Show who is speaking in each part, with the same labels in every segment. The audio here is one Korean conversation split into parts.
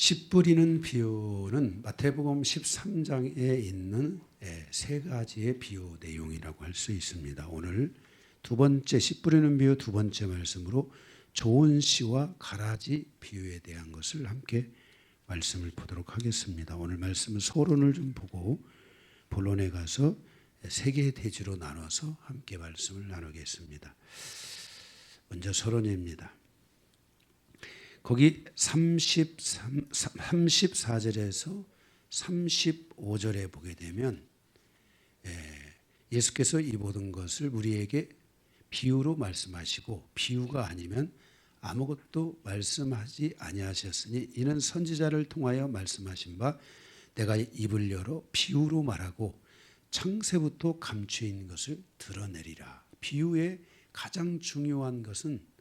Speaker 1: 씨 뿌리는 비유는 마태복음 13장에 있는 세 가지의 비유 내용이라고 할 수 있습니다. 오늘 두 번째 씨 뿌리는 비유 두 번째 말씀으로 좋은 씨와 가라지 비유에 대한 것을 함께 말씀을 보도록 하겠습니다. 오늘 말씀은 서론을 좀 보고 본론에 가서 세 개의 대지로 나눠서 함께 말씀을 나누겠습니다. 먼저 서론입니다. 거기 34절에서 35절에 보게 되면 예수께서 이 모든 것을 우리에게 비유로 말씀하시고 비유가 아니면 아무것도 말씀하지 아니하셨으니 이는 선지자를 통하여 말씀하신 바 내가 입을 열어 비유로 말하고 창세부터 감추어 있는 것을 드러내리라. 비유의 가장 중요한 것은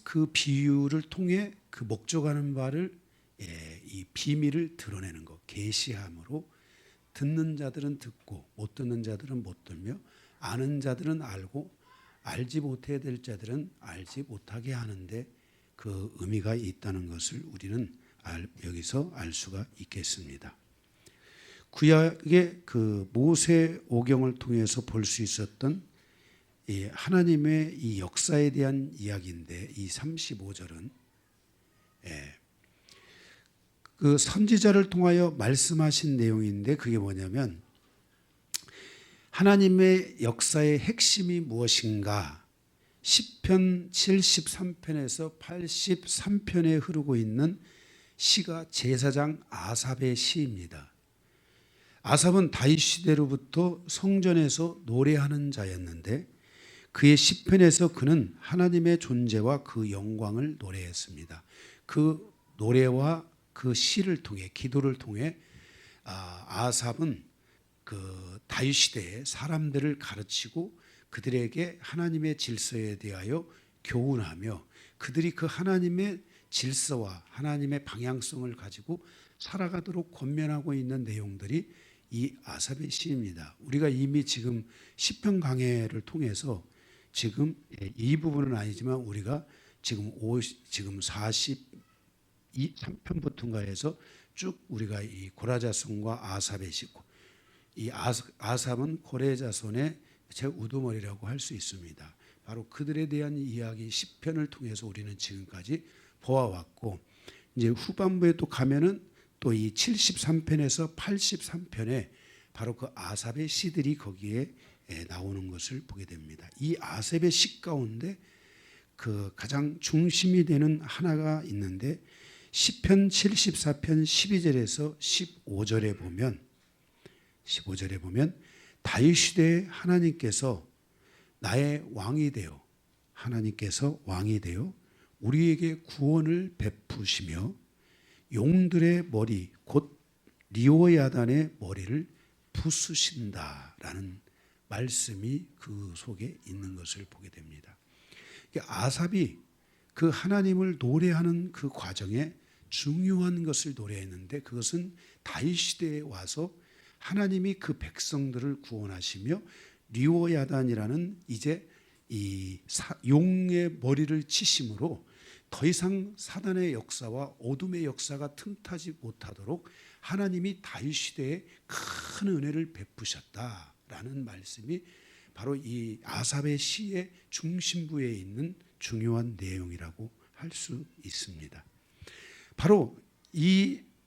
Speaker 1: 그 비유를 통해 그 목적하는 바를 이 비밀을 드러내는 것, 계시함으로 듣는 자들은 듣고 못 듣는 자들은 못 들며 아는 자들은 알고 알지 못해야 될 자들은 알지 못하게 하는데 그 의미가 있다는 것을 우리는 여기서 알 수가 있겠습니다. 구약의 그 모세 오경을 통해서 볼 수 있었던 하나님의 이 역사에 대한 이야기인데 이 35절은 그 선지자를 통하여 말씀하신 내용인데 그게 뭐냐면 하나님의 역사의 핵심이 무엇인가 시편 73편에서 83편에 흐르고 있는 시가 제사장 아삽의 시입니다. 아삽은 다윗 시대로부터 성전에서 노래하는 자였는데 그의 시편에서 그는 하나님의 존재와 그 영광을 노래했습니다. 그 노래와 그 시를 통해 기도를 통해 아삽은 그 다윗 시대의 사람들을 가르치고 그들에게 하나님의 질서에 대하여 교훈하며 그들이 그 하나님의 질서와 하나님의 방향성을 가지고 살아가도록 권면하고 있는 내용들이 이 아삽의 시입니다. 우리가 이미 지금 시편 강해를 통해서 지금 이 부분은 아니지만 우리가 지금 43편부터인가 해서 쭉 우리가 이 고라자손과 아삽의 시, 이 아삽은 고레자손의 제 우두머리라고 할 수 있습니다. 바로 그들에 대한 이야기 10편을 통해서 우리는 지금까지 보아왔고 이제 후반부에 또 가면은 또 이 73편에서 83편에 바로 그 아삽의 시들이 거기에 나오는 것을 보게 됩니다. 이 아삽의 시 가운데 그 가장 중심이 되는 하나가 있는데 시편 74편 12절에서 15절에 보면 다윗 시대에 하나님께서 나의 왕이 되어 하나님께서 왕이 되어 우리에게 구원을 베푸시며 용들의 머리 곧 리오야단의 머리를 부수신다라는 말씀이 그 속에 있는 것을 보게 됩니다. 아삽이 그 하나님을 노래하는 그 과정에 중요한 것을 노래했는데 그것은 다윗 시대에 와서 하나님이 그 백성들을 구원하시며 리오야단이라는 이제 이 용의 머리를 치심으로 더 이상 사단의 역사와 어둠의 역사가 틈타지 못하도록 하나님이 다윗 시대에 큰 은혜를 베푸셨다라는 말씀이 바로 이 아삽의 시의 중심부에 있는 중요한 내용이라고 할 수 있습니다. 바로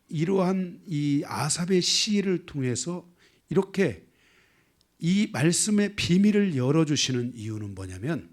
Speaker 1: 이러한 이 아삽의 시를 통해서 이렇게 이 말씀의 비밀을 열어주시는 이유는 뭐냐면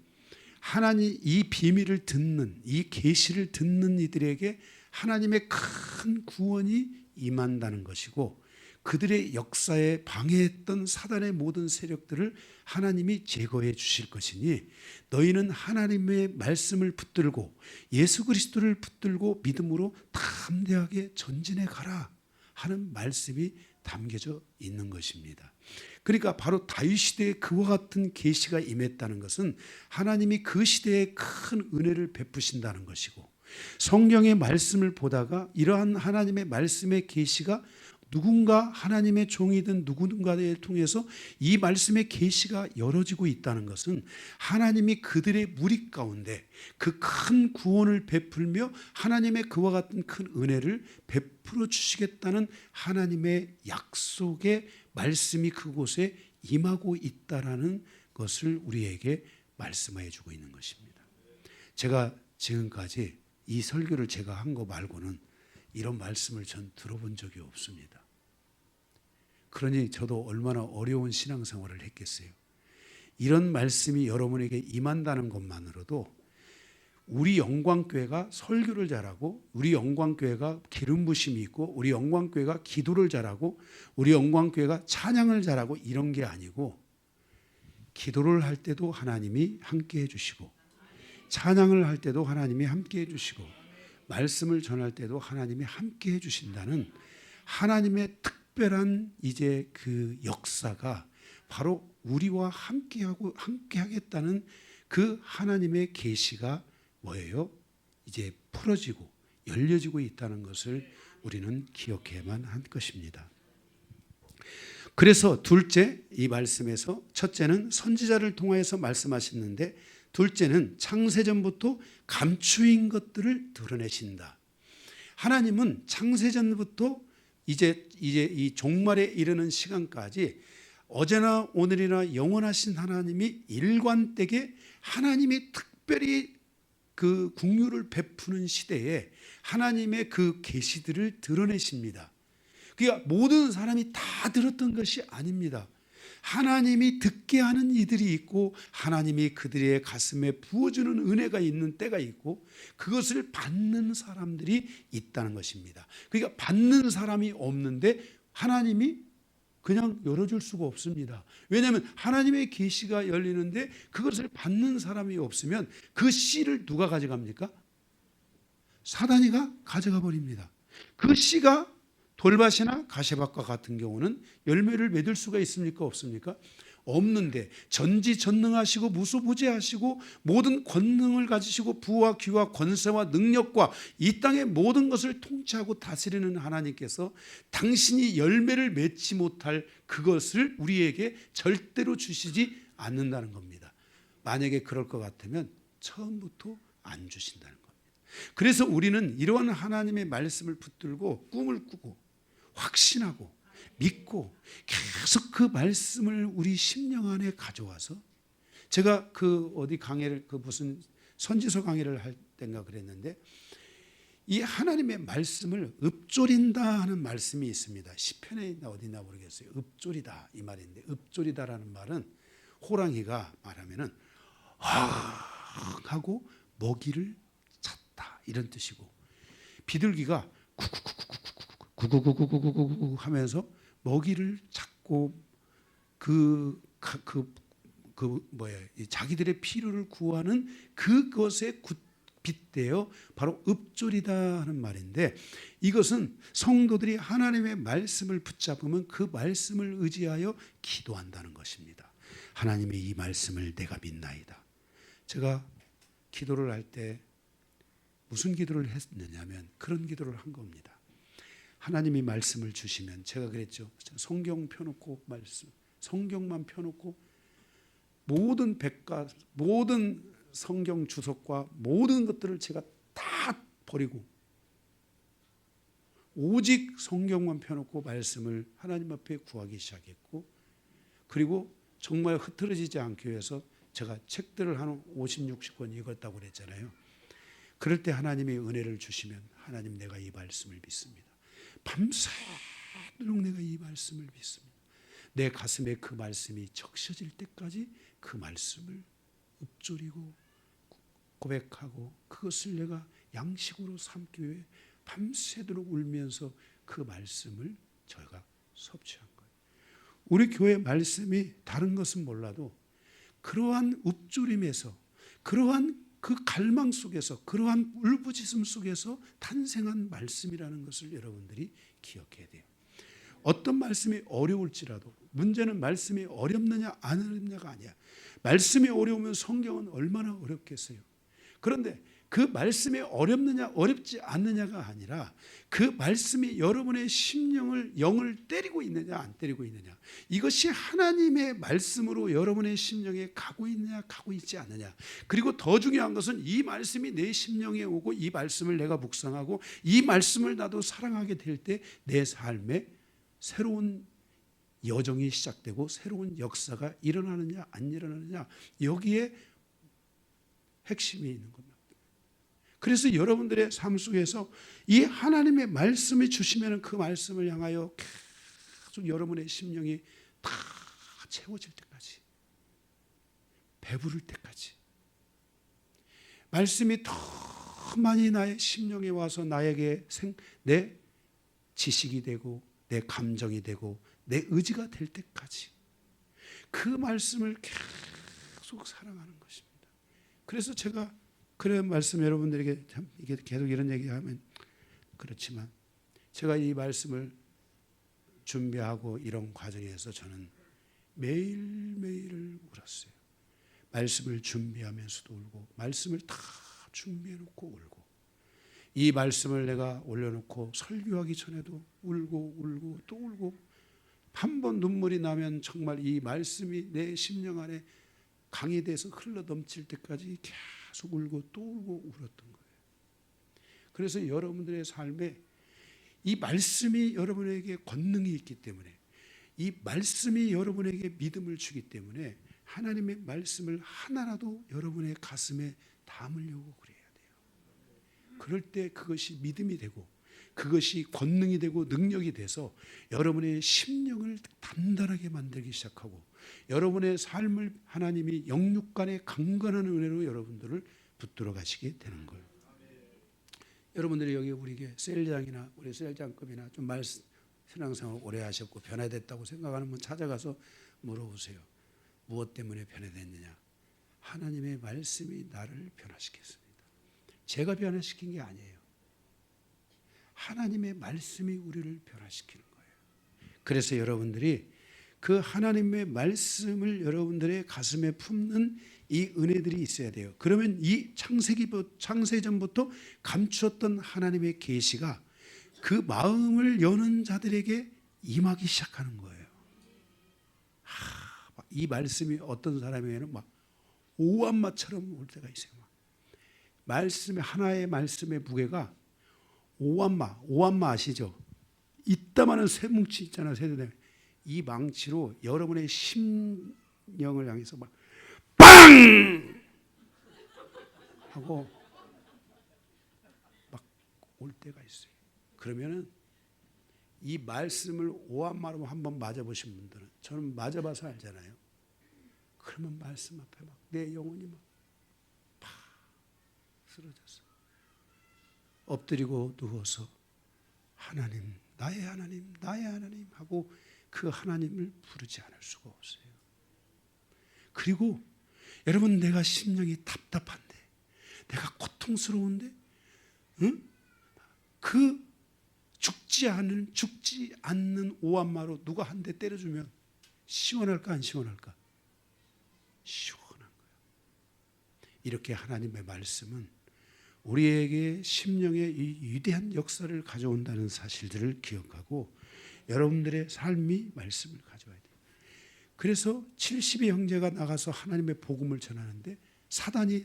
Speaker 1: 하나님 이 비밀을 듣는 이 계시를 듣는 이들에게 하나님의 큰 구원이 임한다는 것이고 그들의 역사에 방해했던 사단의 모든 세력들을 하나님이 제거해 주실 것이니 너희는 하나님의 말씀을 붙들고 예수 그리스도를 붙들고 믿음으로 담대하게 전진해 가라 하는 말씀이 담겨져 있는 것입니다. 그러니까 바로 다윗 시대에 그와 같은 계시가 임했다는 것은 하나님이 그 시대에 큰 은혜를 베푸신다는 것이고 성경의 말씀을 보다가 이러한 하나님의 말씀의 계시가 누군가 하나님의 종이든 누군가에 통해서 이 말씀의 계시가 열어지고 있다는 것은 하나님이 그들의 무리 가운데 그 큰 구원을 베풀며 하나님의 그와 같은 큰 은혜를 베풀어 주시겠다는 하나님의 약속의 말씀이 그곳에 임하고 있다라는 것을 우리에게 말씀해 주고 있는 것입니다. 제가 지금까지 이 설교를 제가 한 거 말고는 이런 말씀을 전 들어본 적이 없습니다. 그러니 저도 얼마나 어려운 신앙생활을 했겠어요. 이런 말씀이 여러분에게 임한다는 것만으로도 우리 영광교회가 설교를 잘하고, 우리 영광교회가 기름 부심이 있고, 우리 영광교회가 기도를 잘하고, 우리 영광교회가 찬양을 잘하고 이런 게 아니고, 기도를 할 때도 하나님이 함께 해주시고, 찬양을 할 때도 하나님이 함께 해주시고, 말씀을 전할 때도 하나님이 함께 해주신다는 하나님의 특별한 이제 그 역사가 바로 우리와 함께하고 함께하겠다는 그 하나님의 계시가 뭐예요? 이제 풀어지고 열려지고 있다는 것을 우리는 기억해야만 할 것입니다. 그래서 둘째, 이 말씀에서 첫째는 선지자를 통하여서 말씀하셨는데, 둘째는 창세전부터 감추인 것들을 드러내신다. 하나님은 창세전부터 이제 이 종말에 이르는 시간까지 어제나 오늘이나 영원하신 하나님이 일관되게 하나님이 특별히 그 긍휼을 베푸는 시대에 하나님의 그 계시들을 드러내십니다. 그러니까 모든 사람이 다 들었던 것이 아닙니다. 하나님이 듣게 하는 이들이 있고, 하나님이 그들의 가슴에 부어주는 은혜가 있는 때가 있고, 그것을 받는 사람들이 있다는 것입니다. 그러니까 받는 사람이 없는데 하나님이 그냥 열어줄 수가 없습니다. 왜냐하면 하나님의 계시가 열리는데 그것을 받는 사람이 없으면 그 씨를 누가 가져갑니까? 사단이가 가져가 버립니다. 그 씨가 돌밭이나 가시밭과 같은 경우는 열매를 맺을 수가 있습니까? 없습니까? 없는데, 전지전능하시고 무소부재하시고 모든 권능을 가지시고 부와 귀와 권세와 능력과 이 땅의 모든 것을 통치하고 다스리는 하나님께서 당신이 열매를 맺지 못할 그것을 우리에게 절대로 주시지 않는다는 겁니다. 만약에 그럴 것 같으면 처음부터 안 주신다는 겁니다. 그래서 우리는 이러한 하나님의 말씀을 붙들고 꿈을 꾸고 확신하고 믿고 계속 그 말씀을 우리 심령 안에 가져와서, 제가 그 어디 강의를, 그 무슨 선지서 강의를 할 때인가 그랬는데, 이 하나님의 말씀을 읊조린다 하는 말씀이 있습니다. 시편에 있나 어디나 모르겠어요. 읊조리다 이 말인데, 읊조리다라는 말은 호랑이가 말하면은 하고 먹이를 찾다 이런 뜻이고, 비둘기가 구구구구구구구구구구 하면서 먹이를 찾고 자기들의 필요를 구하는 그것에 빗대어 바로 읊조리다 하는 말인데, 이것은 성도들이 하나님의 말씀을 붙잡으면 그 말씀을 의지하여 기도한다는 것입니다. 하나님의 이 말씀을 내가 믿나이다. 제가 기도를 할 때 무슨 기도를 했느냐면 그런 기도를 한 겁니다. 하나님이 말씀을 주시면, 제가 그랬죠. 성경 펴놓고 말씀, 성경만 펴놓고 모든 백과 모든 성경 주석과 모든 것들을 제가 다 버리고 오직 성경만 펴놓고 말씀을 하나님 앞에 구하기 시작했고, 그리고 정말 흐트러지지 않기 위해서 제가 책들을 한 50, 60권 읽었다고 그랬잖아요. 그럴 때 하나님이 은혜를 주시면, 하나님 내가 이 말씀을 믿습니다. 밤새도록 내가 이 말씀을 믿습니다. 내 가슴에 그 말씀이 적셔질 때까지 그 말씀을 읊조리고 고백하고 그것을 내가 양식으로 삼기 위해 밤새도록 울면서 그 말씀을 저희가 섭취한 거예요. 우리 교회 말씀이 다른 것은 몰라도 그러한 읊조림에서, 그러한 그 갈망 속에서, 그러한 울부짖음 속에서 탄생한 말씀이라는 것을 여러분들이 기억해야 돼요. 어떤 말씀이 어려울지라도, 문제는 말씀이 어렵느냐 안 어렵느냐가 아니야. 말씀이 어려우면 성경은 얼마나 어렵겠어요. 그런데 그 말씀이 어렵느냐 어렵지 않느냐가 아니라 그 말씀이 여러분의 심령을 영을 때리고 있느냐 안 때리고 있느냐, 이것이 하나님의 말씀으로 여러분의 심령에 가고 있느냐 가고 있지 않느냐. 그리고 더 중요한 것은 이 말씀이 내 심령에 오고 이 말씀을 내가 묵상하고 이 말씀을 나도 사랑하게 될 때 내 삶에 새로운 여정이 시작되고 새로운 역사가 일어나느냐 안 일어나느냐, 여기에 핵심이 있는 겁니다. 그래서 여러분들의 삶 속에서 이 하나님의 말씀을 주시면 그 말씀을 향하여 계속 여러분의 심령이 다 채워질 때까지, 배부를 때까지 말씀이 더 많이 나의 심령에 와서 나에게 내 지식이 되고 내 감정이 되고 내 의지가 될 때까지 그 말씀을 계속 사랑하는 것입니다. 그래서 제가 그런 말씀 여러분들에게 참 이게 계속 이런 얘기하면 그렇지만 제가 이 말씀을 준비하고 이런 과정에서 저는 매일매일을 울었어요. 말씀을 준비하면서도 울고 말씀을 다 준비해놓고 울고 이 말씀을 내가 올려놓고 설교하기 전에도 울고 또 울고 한 번 눈물이 나면 정말 이 말씀이 내 심령 안에 강이 돼서 흘러 넘칠 때까지 계속 울고 또 울고 울었던 거예요. 그래서 여러분들의 삶에 이 말씀이 여러분에게 권능이 있기 때문에, 이 말씀이 여러분에게 믿음을 주기 때문에 하나님의 말씀을 하나라도 여러분의 가슴에 담으려고 그래야 돼요. 그럴 때 그것이 믿음이 되고 그것이 권능이 되고 능력이 돼서 여러분의 심령을 단단하게 만들기 시작하고 여러분의 삶을 하나님이 영육간의 강건한 은혜로 여러분들을 붙들어 가시게 되는 거예요. 여러분들이 여기 우리에게 셀장이나 우리 셀장급이나 좀 신앙생활 오래 하셨고 변화됐다고 생각하는 분 찾아가서 물어보세요. 무엇 때문에 변화됐느냐? 하나님의 말씀이 나를 변화시켰습니다. 제가 변화시킨 게 아니에요. 하나님의 말씀이 우리를 변화시키는 거예요. 그래서 여러분들이 그 하나님의 말씀을 여러분들의 가슴에 품는 이 은혜들이 있어야 돼요. 그러면 이 창세전부터 감추었던 하나님의 계시가 그 마음을 여는 자들에게 임하기 시작하는 거예요. 이 말씀이 어떤 사람에게는 막 오한마처럼 올 때가 있어요. 말씀의 하나의 말씀의 무게가 오한마 아시죠? 이따만한 쇠뭉치 있잖아요. 이 망치로 여러분의 심령을 향해서 막 빵! 하고 막 올 때가 있어요. 그러면은 이 말씀을 오한마로 한번 맞아보신 분들은, 저는 맞아봐서 알잖아요. 그러면 말씀 앞에 막 내 영혼이 막 팍 쓰러졌어. 엎드리고 누워서 하나님, 나의 하나님, 나의 하나님 하고 그 하나님을 부르지 않을 수가 없어요. 그리고 여러분, 내가 심령이 답답한데, 내가 고통스러운데, 응? 그 죽지 않는 오한마로 누가 한 대 때려주면 시원할까 안 시원할까? 시원한 거예요. 이렇게 하나님의 말씀은 우리에게 심령의 이 위대한 역사를 가져온다는 사실들을 기억하고 여러분들의 삶이 말씀을 가져와야 돼요. 그래서 70의 형제가 나가서 하나님의 복음을 전하는데 사단이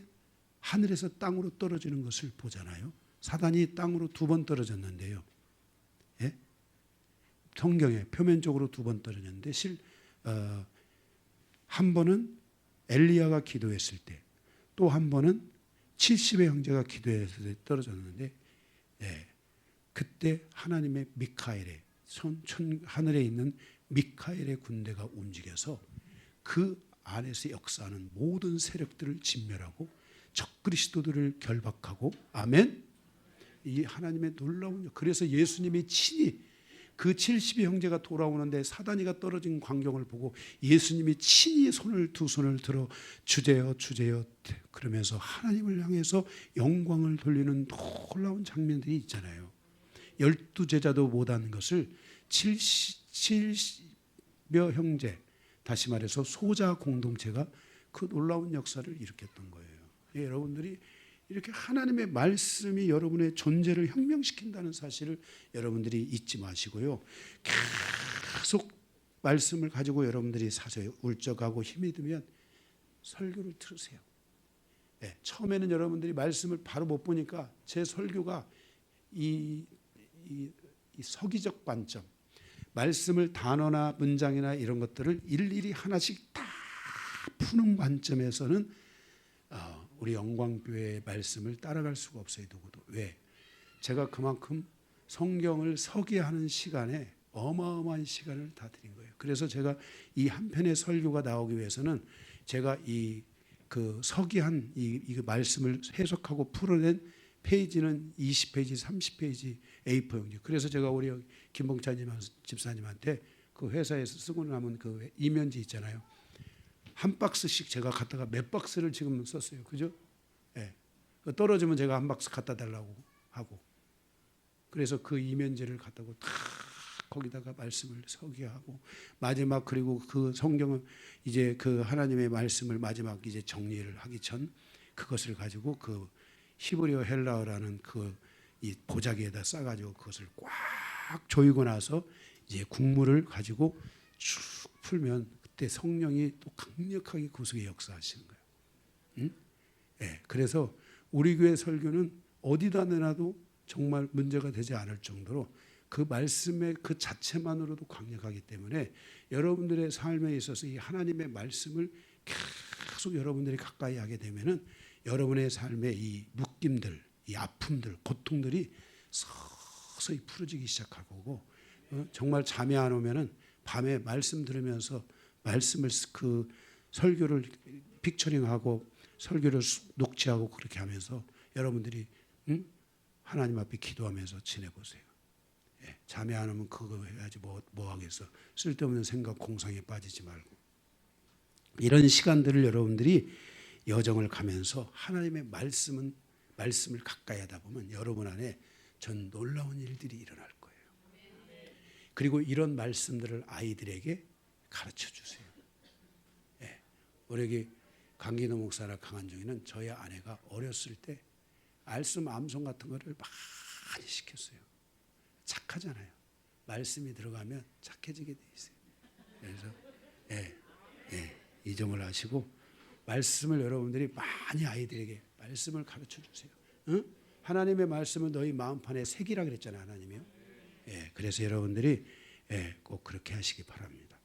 Speaker 1: 하늘에서 땅으로 떨어지는 것을 보잖아요. 사단이 땅으로 2번 떨어졌는데요. 예? 성경에 표면적으로 2번 떨어졌는데 한 번은 엘리야가 기도했을 때, 또 한 번은 70의 형제가 기도했을 때 떨어졌는데, 그때 하나님의 미카엘의 하늘에 있는 미카엘의 군대가 움직여서 그 안에서 역사하는 모든 세력들을 진멸하고 적그리스도들을 결박하고, 아멘. 이 하나님의 놀라운, 그래서 예수님이 친히 그 70의 형제가 돌아오는데 사단이가 떨어진 광경을 보고 예수님이 친히 두 손을 들어 주제여 주제여 그러면서 하나님을 향해서 영광을 돌리는 놀라운 장면들이 있잖아요. 12제자도 못한 것을 70여 형제, 다시 말해서 소자 공동체가 그 놀라운 역사를 일으켰던 거예요. 여러분들이 이렇게 하나님의 말씀이 여러분의 존재를 혁명시킨다는 사실을 여러분들이 잊지 마시고요. 계속 말씀을 가지고 여러분들이 사세요. 울적하고 힘이 드면 설교를 들으세요. 네, 처음에는 여러분들이 말씀을 바로 못 보니까 제 설교가 이 서기적 관점, 말씀을 단어나 문장이나 이런 것들을 일일이 하나씩 다 푸는 관점에서는 우리 영광교회의 말씀을 따라갈 수가 없어요. 누구도. 왜? 제가 그만큼 성경을 서기하는 시간에 어마어마한 시간을 다 드린 거예요. 그래서 제가 이 한 편의 설교가 나오기 위해서는 제가 그 서기한 이 말씀을 해석하고 풀어낸 페이지는 20페이지, 30페이지 A4용지. 그래서 제가 우리 김봉찬 집사님한테 그 회사에서 쓰고 남은 그 이면지 있잖아요. 한 박스씩 제가 갖다가 몇 박스를 지금 썼어요. 그죠? 예. 떨어지면 제가 한 박스 갖다 달라고 하고. 그래서 그 이면지를 갖다가 다 거기다가 말씀을 서기하고 마지막 그리고 그 성경은 이제 그 하나님의 말씀을 마지막 이제 정리를 하기 전 그것을 가지고 그 히브리어 헬라어라는 그 이 보자기에다 싸가지고 그것을 꽉 조이고 나서 이제 국물을 가지고 쭉 풀면 그때 성령이 또 강력하게 그 속에 역사하시는 거예요. 응? 네, 그래서 우리 교회 설교는 어디다 내놔도 정말 문제가 되지 않을 정도로 그 말씀의 그 자체만으로도 강력하기 때문에 여러분들의 삶에 있어서 이 하나님의 말씀을 계속 여러분들이 가까이 하게 되면은 여러분의 삶의 이 묶임들, 이 아픔들, 고통들이 서서히 풀어지기 시작할 거고 정말 잠이 안 오면은 밤에 말씀 들으면서 말씀을 그 설교를 픽처링하고 설교를 녹취하고 그렇게 하면서 여러분들이 하나님 앞에 기도하면서 지내보세요. 예, 잠이 안 오면 그거 해야지 뭐 하겠어. 쓸데없는 생각 공상에 빠지지 말고 이런 시간들을 여러분들이 여정을 가면서 하나님의 말씀을 가까이 하다 보면 여러분 안에 전 놀라운 일들이 일어날 거예요. 그리고 이런 말씀들을 아이들에게 가르쳐 주세요. 예, 우리 강기노 목사나 강한정이는 저희 아내가 어렸을 때 알씀 암송 같은 거를 많이 시켰어요. 착하잖아요. 말씀이 들어가면 착해지게 돼 있어요. 그래서 이 점을 아시고 말씀을 여러분들이 많이 아이들에게 말씀을 가르쳐 주세요. 응? 하나님의 말씀은 너희 마음판에 새기라 그랬잖아요. 하나님이요. 예, 그래서 여러분들이 꼭 그렇게 하시기 바랍니다.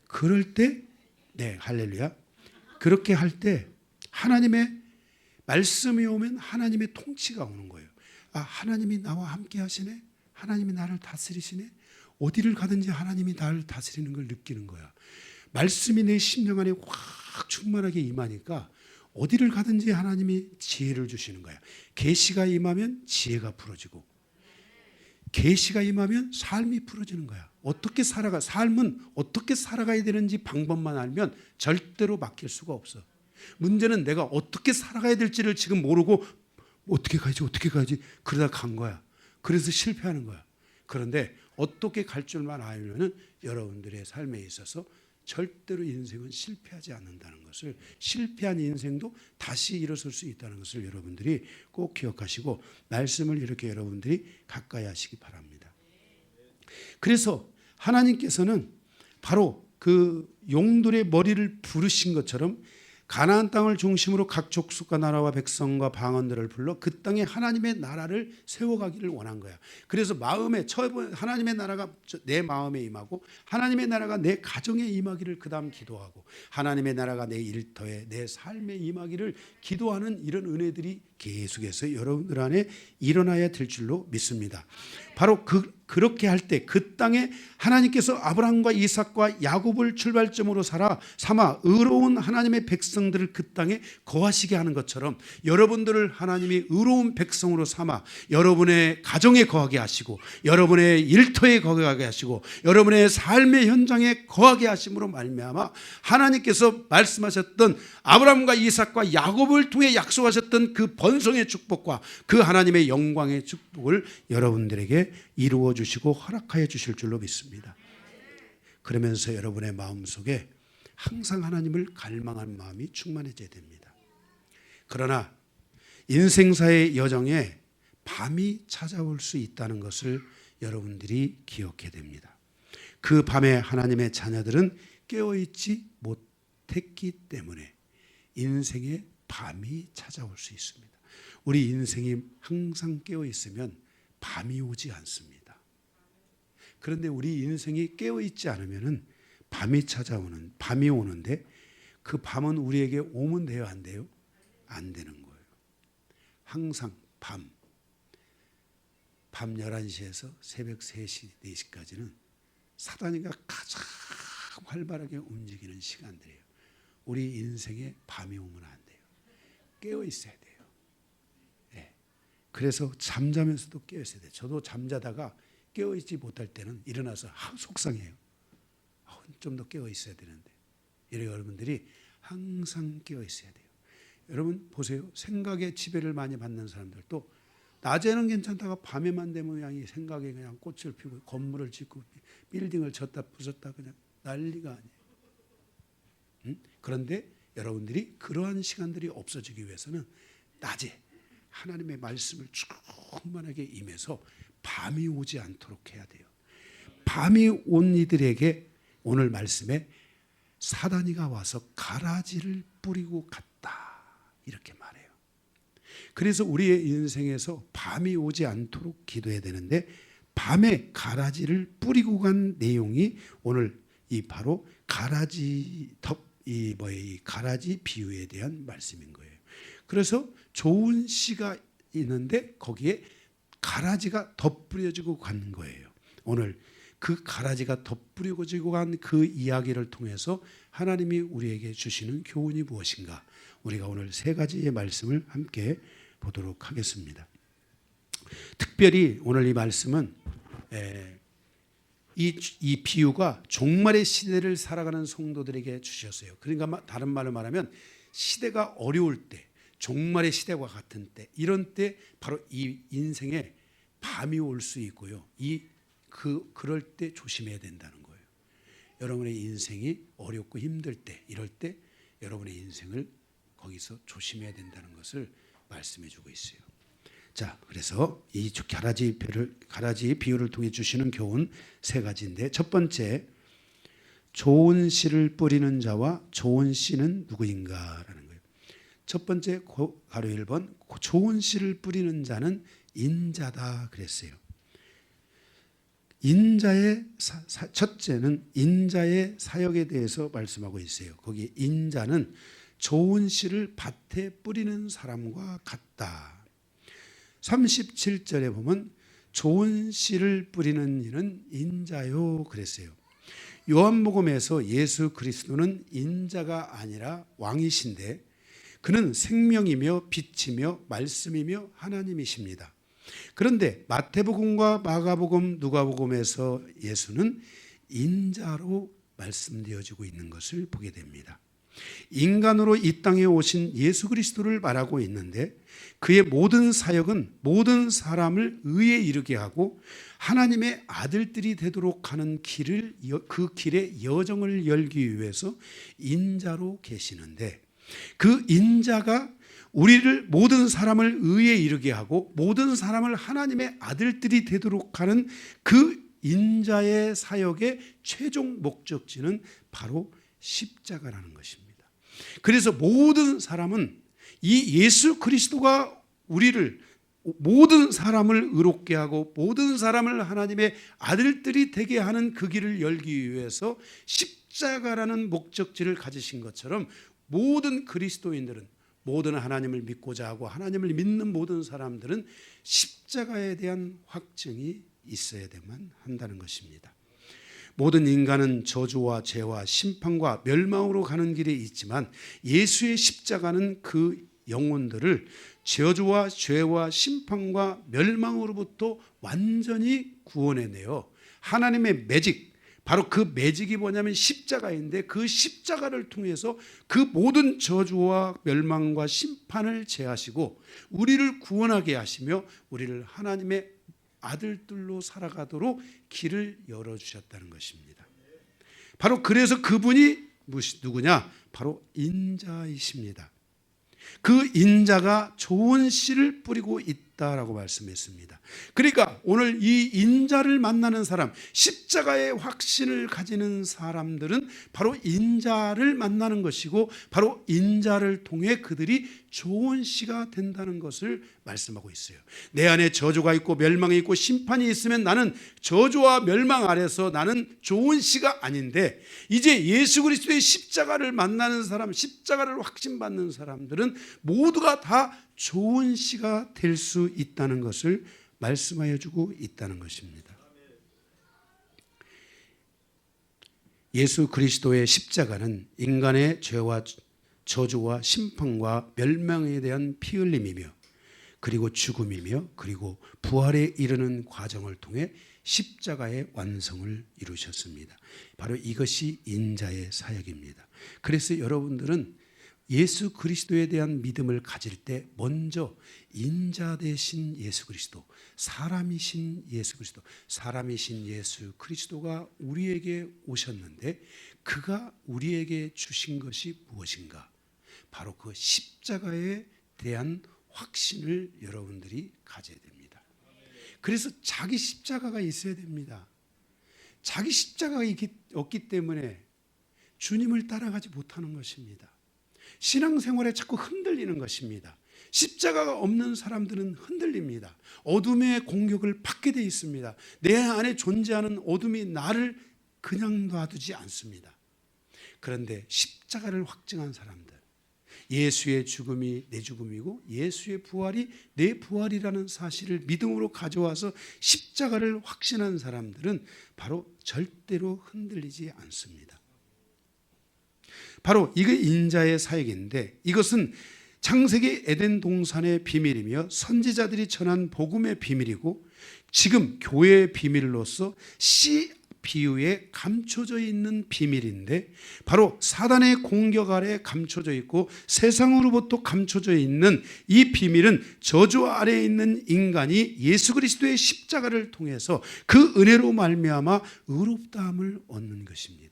Speaker 1: 그럴 때, 네, 할렐루야. 그렇게 할 때 하나님의 말씀이 오면 하나님의 통치가 오는 거예요. 아, 하나님이 나와 함께 하시네. 하나님이 나를 다스리시네. 어디를 가든지 하나님이 나를 다스리는 걸 느끼는 거야. 말씀이 내 심령 안에 확 충만하게 임하니까 어디를 가든지 하나님이 지혜를 주시는 거야. 계시가 임하면 지혜가 풀어지고 계시가 임하면 삶이 풀어지는 거야. 어떻게 삶은 어떻게 살아가야 되는지 방법만 알면 절대로 막힐 수가 없어. 문제는 내가 어떻게 살아가야 될지를 지금 모르고 어떻게 가야지 그러다 간 거야. 그래서 실패하는 거야. 그런데 어떻게 갈 줄만 알면은 여러분들의 삶에 있어서 절대로 인생은 실패하지 않는다는 것을, 실패한 인생도 다시 일어설 수 있다는 것을 여러분들이 꼭 기억하시고 말씀을 이렇게 여러분들이 가까이 하시기 바랍니다. 그래서 하나님께서는 바로 그 용들의 머리를 부르신 것처럼 가나안 땅을 중심으로 각 족속과 나라와 백성과 방언들을 불러 그 땅에 하나님의 나라를 세워가기를 원한 거야. 그래서 하나님의 나라가 내 마음에 임하고 하나님의 나라가 내 가정에 임하기를 그 다음 기도하고 하나님의 나라가 내 일터에 내 삶에 임하기를 기도하는 이런 은혜들이 계속해서 여러분들 안에 일어나야 될 줄로 믿습니다. 바로 그렇게 할 때 그 땅에 하나님께서 아브라함과 이삭과 야곱을 출발점으로 삼아 의로운 하나님의 백성들을 그 땅에 거하시게 하는 것처럼 여러분들을 하나님이 의로운 백성으로 삼아 여러분의 가정에 거하게 하시고 여러분의 일터에 거하게 하시고 여러분의 삶의 현장에 거하게 하심으로 말미암아 하나님께서 말씀하셨던 아브라함과 이삭과 야곱을 통해 약속하셨던 그 번성의 축복과 그 하나님의 영광의 축복을 여러분들에게 이루어 주시고 허락하여 주실 줄로 믿습니다. 그러면서 여러분의 마음속에 항상 하나님을 갈망하는 마음이 충만해져야 됩니다. 그러나 인생사의 여정에 밤이 찾아올 수 있다는 것을 여러분들이 기억해야 됩니다. 그 밤에 하나님의 자녀들은 깨어있지 못했기 때문에 인생에 밤이 찾아올 수 있습니다. 우리 인생이 항상 깨어있으면 밤이 오지 않습니다. 그런데 우리 인생이 깨어있지 않으면 밤이 오는데 그 밤은 우리에게 오면 돼요, 안 돼요? 안 되는 거예요. 항상 밤 11시에서 새벽 3시, 4시까지는 사단이가 가장 활발하게 움직이는 시간들이에요. 우리 인생에 밤이 오면 안 돼요. 깨어 있어야 돼요. 네. 그래서 잠자면서도 깨어 있어야 돼요. 저도 잠자다가 깨어 있지 못할 때는 일어나서 속상해요. 좀 더 깨어 있어야 되는데. 여러분들이 항상 깨어 있어야 돼요. 여러분 보세요. 생각에 지배를 많이 받는 사람들도 낮에는 괜찮다가 밤에만 되면 그냥 생각에 그냥 꽃을 피우고 건물을 짓고 빌딩을 졌다 부쉈다 그냥 난리가 아니에요. 그런데 여러분들이 그러한 시간들이 없어지기 위해서는 낮에 하나님의 말씀을 충만하게 임해서 밤이 오지 않도록 해야 돼요. 밤이 온 이들에게 오늘 말씀에 사단이가 와서 가라지를 뿌리고 갔다 이렇게 말해요. 그래서 우리의 인생에서 밤이 오지 않도록 기도해야 되는데 밤에 가라지를 뿌리고 간 내용이 오늘 이 바로 가라지 가라지 비유에 대한 말씀인 거예요. 그래서 좋은 씨가 있는데 거기에 가라지가 덧뿌려지고 간 거예요. 오늘 그 가라지가 덧뿌려지고 간 그 이야기를 통해서 하나님이 우리에게 주시는 교훈이 무엇인가? 우리가 오늘 3가지의 말씀을 함께 보도록 하겠습니다. 특별히 오늘 이 말씀은 이 비유가 종말의 시대를 살아가는 성도들에게 주셨어요. 그러니까 다른 말로 말하면 시대가 어려울 때, 종말의 시대와 같은 때, 이런 때 바로 이 인생에 밤이 올 수 있고요. 그럴 때 조심해야 된다는 거예요. 여러분의 인생이 어렵고 힘들 때, 이럴 때 여러분의 인생을 거기서 조심해야 된다는 것을 말씀해 주고 있어요. 자, 그래서 이 가라지 비유를 통해 주시는 교훈 3가지인데 첫 번째, 좋은 씨를 뿌리는 자와 좋은 씨는 누구인가라는 거예요. 첫 번째 가로 1번, 좋은 씨를 뿌리는 자는 인자다 그랬어요. 첫째는 인자의 사역에 대해서 말씀하고 있어요. 거기 인자는 좋은 씨를 밭에 뿌리는 사람과 같다. 37절에 보면 좋은 씨를 뿌리는 이는 인자요 그랬어요. 요한복음에서 예수 그리스도는 인자가 아니라 왕이신데 그는 생명이며 빛이며 말씀이며 하나님이십니다. 그런데 마태복음과 마가복음, 누가복음에서 예수는 인자로 말씀되어지고 있는 것을 보게 됩니다. 인간으로 이 땅에 오신 예수 그리스도를 말하고 있는데 그의 모든 사역은 모든 사람을 의에 이르게 하고 하나님의 아들들이 되도록 하는 그 길의 여정을 열기 위해서 인자로 계시는데 그 인자가 우리를 모든 사람을 의에 이르게 하고 모든 사람을 하나님의 아들들이 되도록 하는 그 인자의 사역의 최종 목적지는 바로 십자가라는 것입니다. 그래서 모든 사람은 이 예수 그리스도가 모든 사람을 의롭게 하고 모든 사람을 하나님의 아들들이 되게 하는 그 길을 열기 위해서 십자가라는 목적지를 가지신 것처럼 모든 그리스도인들은 모든 하나님을 믿고자 하고 하나님을 믿는 모든 사람들은 십자가에 대한 확증이 있어야만 한다는 것입니다. 모든 인간은 저주와 죄와 심판과 멸망으로 가는 길에 있지만 예수의 십자가는 그 영혼들을 저주와 죄와 심판과 멸망으로부터 완전히 구원해내요. 하나님의 매직, 바로 그 매직이 뭐냐면 십자가인데 그 십자가를 통해서 그 모든 저주와 멸망과 심판을 제하시고 우리를 구원하게 하시며 우리를 하나님의 아들들로 살아가도록 길을 열어주셨다는 것입니다. 바로 그래서 그분이 누구냐? 바로 인자이십니다. 그 인자가 좋은 씨를 뿌리고 있다라고 말씀했습니다. 그러니까 오늘 이 인자를 만나는 사람, 십자가의 확신을 가지는 사람들은 바로 인자를 만나는 것이고, 바로 인자를 통해 그들이 좋은 씨가 된다는 것을 말씀하고 있어요. 내 안에 저주가 있고 멸망이 있고 심판이 있으면 나는 저주와 멸망 아래서 나는 좋은 씨가 아닌데, 이제 예수 그리스도의 십자가를 만나는 사람, 십자가를 확신받는 사람들은 모두가 다 좋은 씨가 될 수 있다는 것을 말씀하여 주고 있다는 것입니다. 예수 그리스도의 십자가는 인간의 죄와 저주와 심판과 멸망에 대한 피 흘림이며, 그리고 죽음이며, 그리고 부활에 이르는 과정을 통해 십자가의 완성을 이루셨습니다. 바로 이것이 인자의 사역입니다. 그래서 여러분들은 예수 그리스도에 대한 믿음을 가질 때 먼저 인자 되신 예수 그리스도, 사람이신 예수 그리스도, 사람이신 예수 그리스도가 우리에게 오셨는데 그가 우리에게 주신 것이 무엇인가? 바로 그 십자가에 대한 확신을 여러분들이 가져야 됩니다. 그래서 자기 십자가가 있어야 됩니다. 자기 십자가가 없기 때문에 주님을 따라가지 못하는 것입니다. 신앙생활에 자꾸 흔들리는 것입니다. 십자가가 없는 사람들은 흔들립니다. 어둠의 공격을 받게 돼 있습니다. 내 안에 존재하는 어둠이 나를 그냥 놔두지 않습니다. 그런데 십자가를 확증한 사람들, 예수의 죽음이 내 죽음이고 예수의 부활이 내 부활이라는 사실을 믿음으로 가져와서 십자가를 확신한 사람들은 바로 절대로 흔들리지 않습니다. 바로 이게 인자의 사역인데, 이것은 창세기 에덴 동산의 비밀이며 선지자들이 전한 복음의 비밀이고, 지금 교회의 비밀로서 씨 비유에 감춰져 있는 비밀인데, 바로 사단의 공격 아래 감춰져 있고 세상으로부터 감춰져 있는 이 비밀은 저주 아래에 있는 인간이 예수 그리스도의 십자가를 통해서 그 은혜로 말미암아 의롭다함을 얻는 것입니다.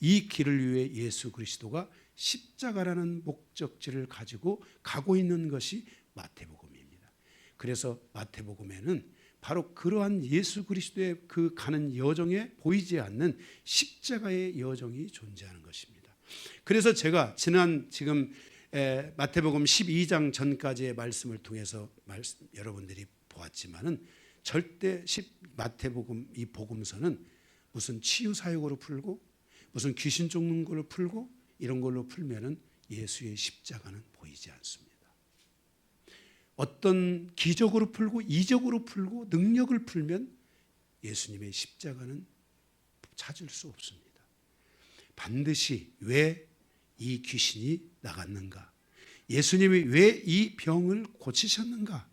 Speaker 1: 이 길을 위해 예수 그리스도가 십자가라는 목적지를 가지고 가고 있는 것이 마태복음입니다. 그래서 마태복음에는 바로 그러한 예수 그리스도의 그 가는 여정에 보이지 않는 십자가의 여정이 존재하는 것입니다. 그래서 제가 지금 마태복음 12장 전까지의 말씀을 통해서 여러분들이 보았지만은 절대 마태복음 이 복음서는 무슨 치유 사역으로 풀고 무슨 귀신 쫓는 걸로 풀고 이런 걸로 풀면은 예수의 십자가는 보이지 않습니다. 어떤 기적으로 풀고 이적으로 풀고 능력을 풀면 예수님의 십자가는 찾을 수 없습니다. 반드시 왜 이 귀신이 나갔는가? 예수님이 왜 이 병을 고치셨는가?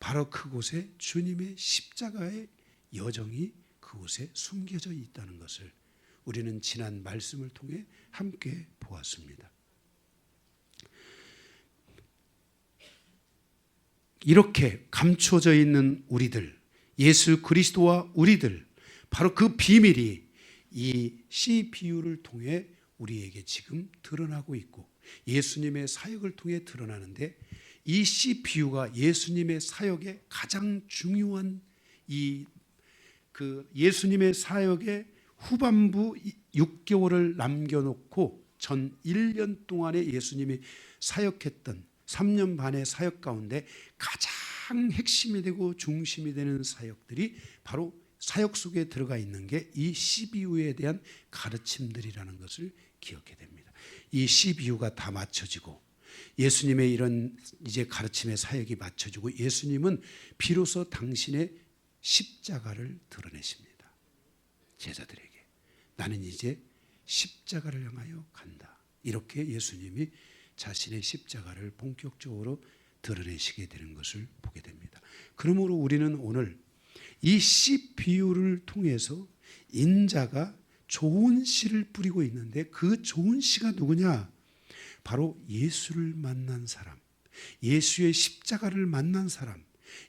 Speaker 1: 바로 그곳에 주님의 십자가의 여정이 그곳에 숨겨져 있다는 것을 우리는 지난 말씀을 통해 함께 보았습니다. 이렇게 감춰져 있는 우리들, 예수 그리스도와 우리들, 바로 그 비밀이 이 씨 비유를 통해 우리에게 지금 드러나고 있고 예수님의 사역을 통해 드러나는데, 이 씨 비유가 예수님의 사역의 가장 중요한 예수님의 사역의 후반부 6개월을 남겨놓고 전 1년 동안에 예수님이 사역했던 3년 반의 사역 가운데 가장 핵심이 되고 중심이 되는 사역들이 바로 사역 속에 들어가 있는 게 이 씨비유에 대한 가르침들이라는 것을 기억해야 됩니다. 이 씨비유가 다 맞춰지고 예수님의 이런 이제 가르침의 사역이 맞춰지고 예수님은 비로소 당신의 십자가를 드러내십니다. 제자들에게 나는 이제 십자가를 향하여 간다. 이렇게 예수님이 자신의 십자가를 본격적으로 드러내시게 되는 것을 보게 됩니다. 그러므로 우리는 오늘 이 씨 비유를 통해서 인자가 좋은 씨를 뿌리고 있는데, 그 좋은 씨가 누구냐? 바로 예수를 만난 사람, 예수의 십자가를 만난 사람,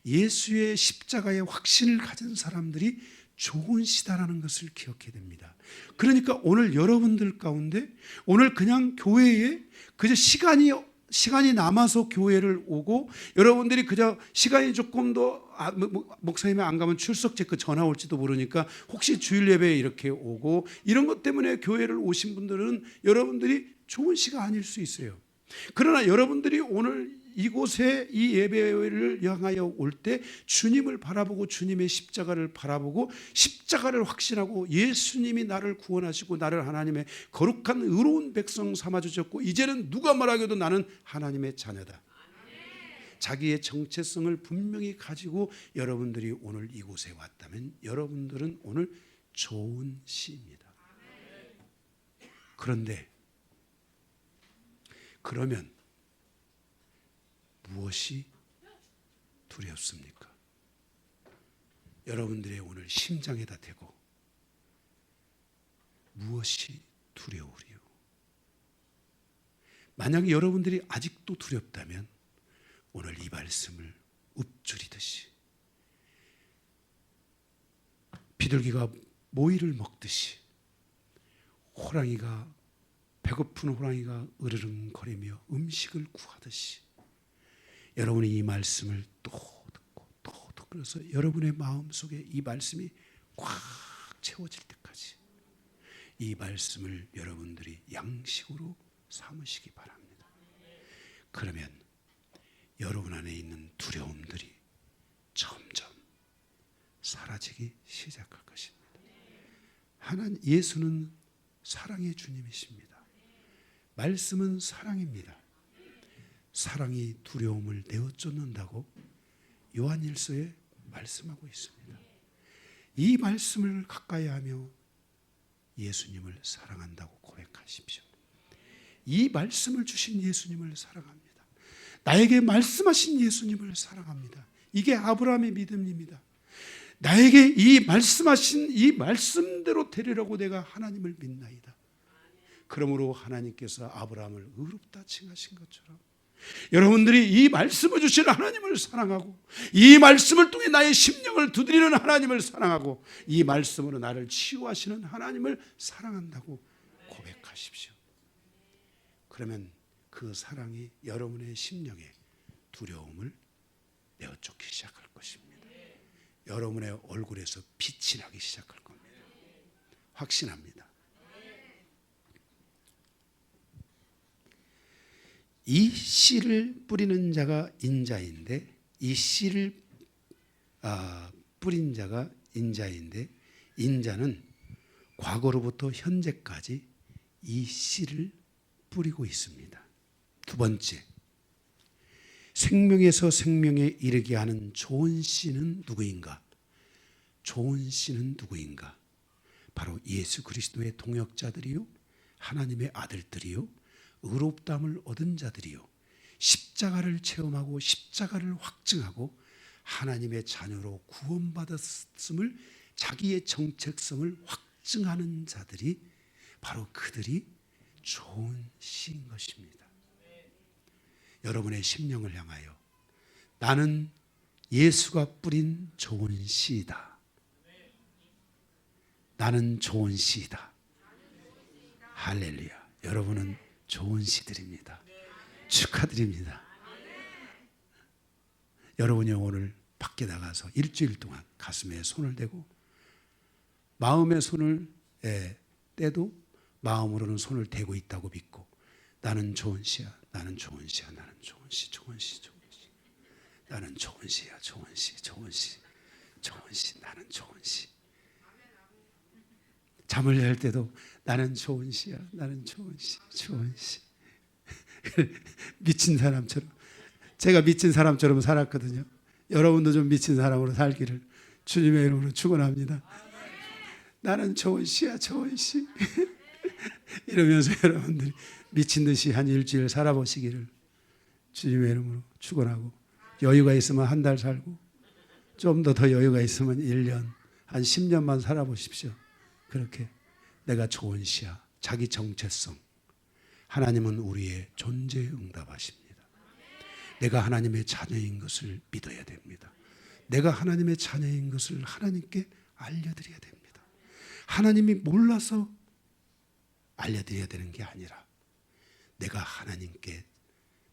Speaker 1: 예수의 십자가의 확신을 가진 사람들이 좋은 씨다라는 것을 기억해야 됩니다. 그러니까 오늘 여러분들 가운데 오늘 그냥 교회에 그저 시간이 시간이 남아서 교회를 오고 여러분들이 그저 시간이 조금 더 목사님이 안 가면 출석 체크 전화 올지도 모르니까 혹시 주일 예배에 이렇게 오고 이런 것 때문에 교회를 오신 분들은 여러분들이 좋은 시가 아닐 수 있어요. 그러나 여러분들이 오늘 이곳에 이 예배를 향하여 올 때 주님을 바라보고 주님의 십자가를 바라보고 십자가를 확신하고 예수님이 나를 구원하시고 나를 하나님의 거룩한 의로운 백성 삼아주셨고 이제는 누가 말하기도 나는 하나님의 자녀다. 자기의 정체성을 분명히 가지고 여러분들이 오늘 이곳에 왔다면 여러분들은 오늘 좋은 시입니다. 그런데 그러면 무엇이 두렵습니까? 여러분들의 오늘 심장에다 대고 무엇이 두려우리요? 만약 여러분들이 아직도 두렵다면 오늘 이 말씀을 읊조리듯이 비둘기가 모이를 먹듯이 호랑이가 배고픈 호랑이가 으르렁거리며 음식을 구하듯이 여러분이 이 말씀을 또 듣고 또 듣고 그래서 여러분의 마음속에 이 말씀이 꽉 채워질 때까지 이 말씀을 여러분들이 양식으로 삼으시기 바랍니다. 그러면 여러분 안에 있는 두려움들이 점점 사라지기 시작할 것입니다. 하나님 예수는 사랑의 주님이십니다. 말씀은 사랑입니다. 사랑이 두려움을 내어쫓는다고 요한일서에 말씀하고 있습니다. 이 말씀을 가까이 하며 예수님을 사랑한다고 고백하십시오. 이 말씀을 주신 예수님을 사랑합니다. 나에게 말씀하신 예수님을 사랑합니다. 이게 아브라함의 믿음입니다. 나에게 이 말씀하신 이 말씀대로 되리라고 내가 하나님을 믿나이다. 그러므로 하나님께서 아브라함을 의롭다 칭하신 것처럼 여러분들이 이 말씀을 주시는 하나님을 사랑하고 이 말씀을 통해 나의 심령을 두드리는 하나님을 사랑하고 이 말씀으로 나를 치유하시는 하나님을 사랑한다고 고백하십시오. 그러면 그 사랑이 여러분의 심령에 두려움을 내어쫓기 시작할 것입니다. 여러분의 얼굴에서 빛이 나기 시작할 겁니다. 확신합니다. 이 씨를 뿌리는 자가 인자인데 이 씨를 뿌린 자가 인자인데 인자는 과거로부터 현재까지 이 씨를 뿌리고 있습니다. 두 번째, 생명에서 생명에 이르게 하는 좋은 씨는 누구인가? 좋은 씨는 누구인가? 바로 예수 그리스도의 동역자들이요 하나님의 아들들이요 의롭다함을 얻은 자들이요 십자가를 체험하고 십자가를 확증하고 하나님의 자녀로 구원받았음을 자기의 정체성을 확증하는 자들이 바로 그들이 좋은 씨인 것입니다. 여러분의 심령을 향하여 나는 예수가 뿌린 좋은 씨이다. 나는 좋은 씨이다. 할렐루야. 여러분은 좋은 씨들입니다. 축하드립니다. 여러분이 오늘 밖에 나가서 일주일 동안 가슴에 손을 대고 마음의 손을 떼도 마음으로는 손을 대고 있다고 믿고 나는 좋은 씨야. 나는 좋은 씨야. 나는 좋은 씨. 좋은 씨. 좋은 씨. 나는 좋은 씨야. 좋은 씨. 좋은 씨. 좋은 씨. 나는 좋은 씨. 잠을 잘 때도 나는 좋은 씨야. 나는 좋은 씨. 좋은 씨. 미친 사람처럼 제가 미친 사람처럼 살았거든요. 여러분도 좀 미친 사람으로 살기를 주님의 이름으로 축원합니다. 나는 좋은 씨야. 좋은 씨. 이러면서 여러분들이 미친 듯이 한 일주일 살아보시기를 주님의 이름으로 축원하고 여유가 있으면 한 달 살고 좀 더 여유가 있으면 1년 한 10년만 살아보십시오. 그렇게 내가 좋은 씨야. 자기 정체성. 하나님은 우리의 존재에 응답하십니다. 내가 하나님의 자녀인 것을 믿어야 됩니다. 내가 하나님의 자녀인 것을 하나님께 알려드려야 됩니다. 하나님이 몰라서 알려드려야 되는 게 아니라 내가 하나님께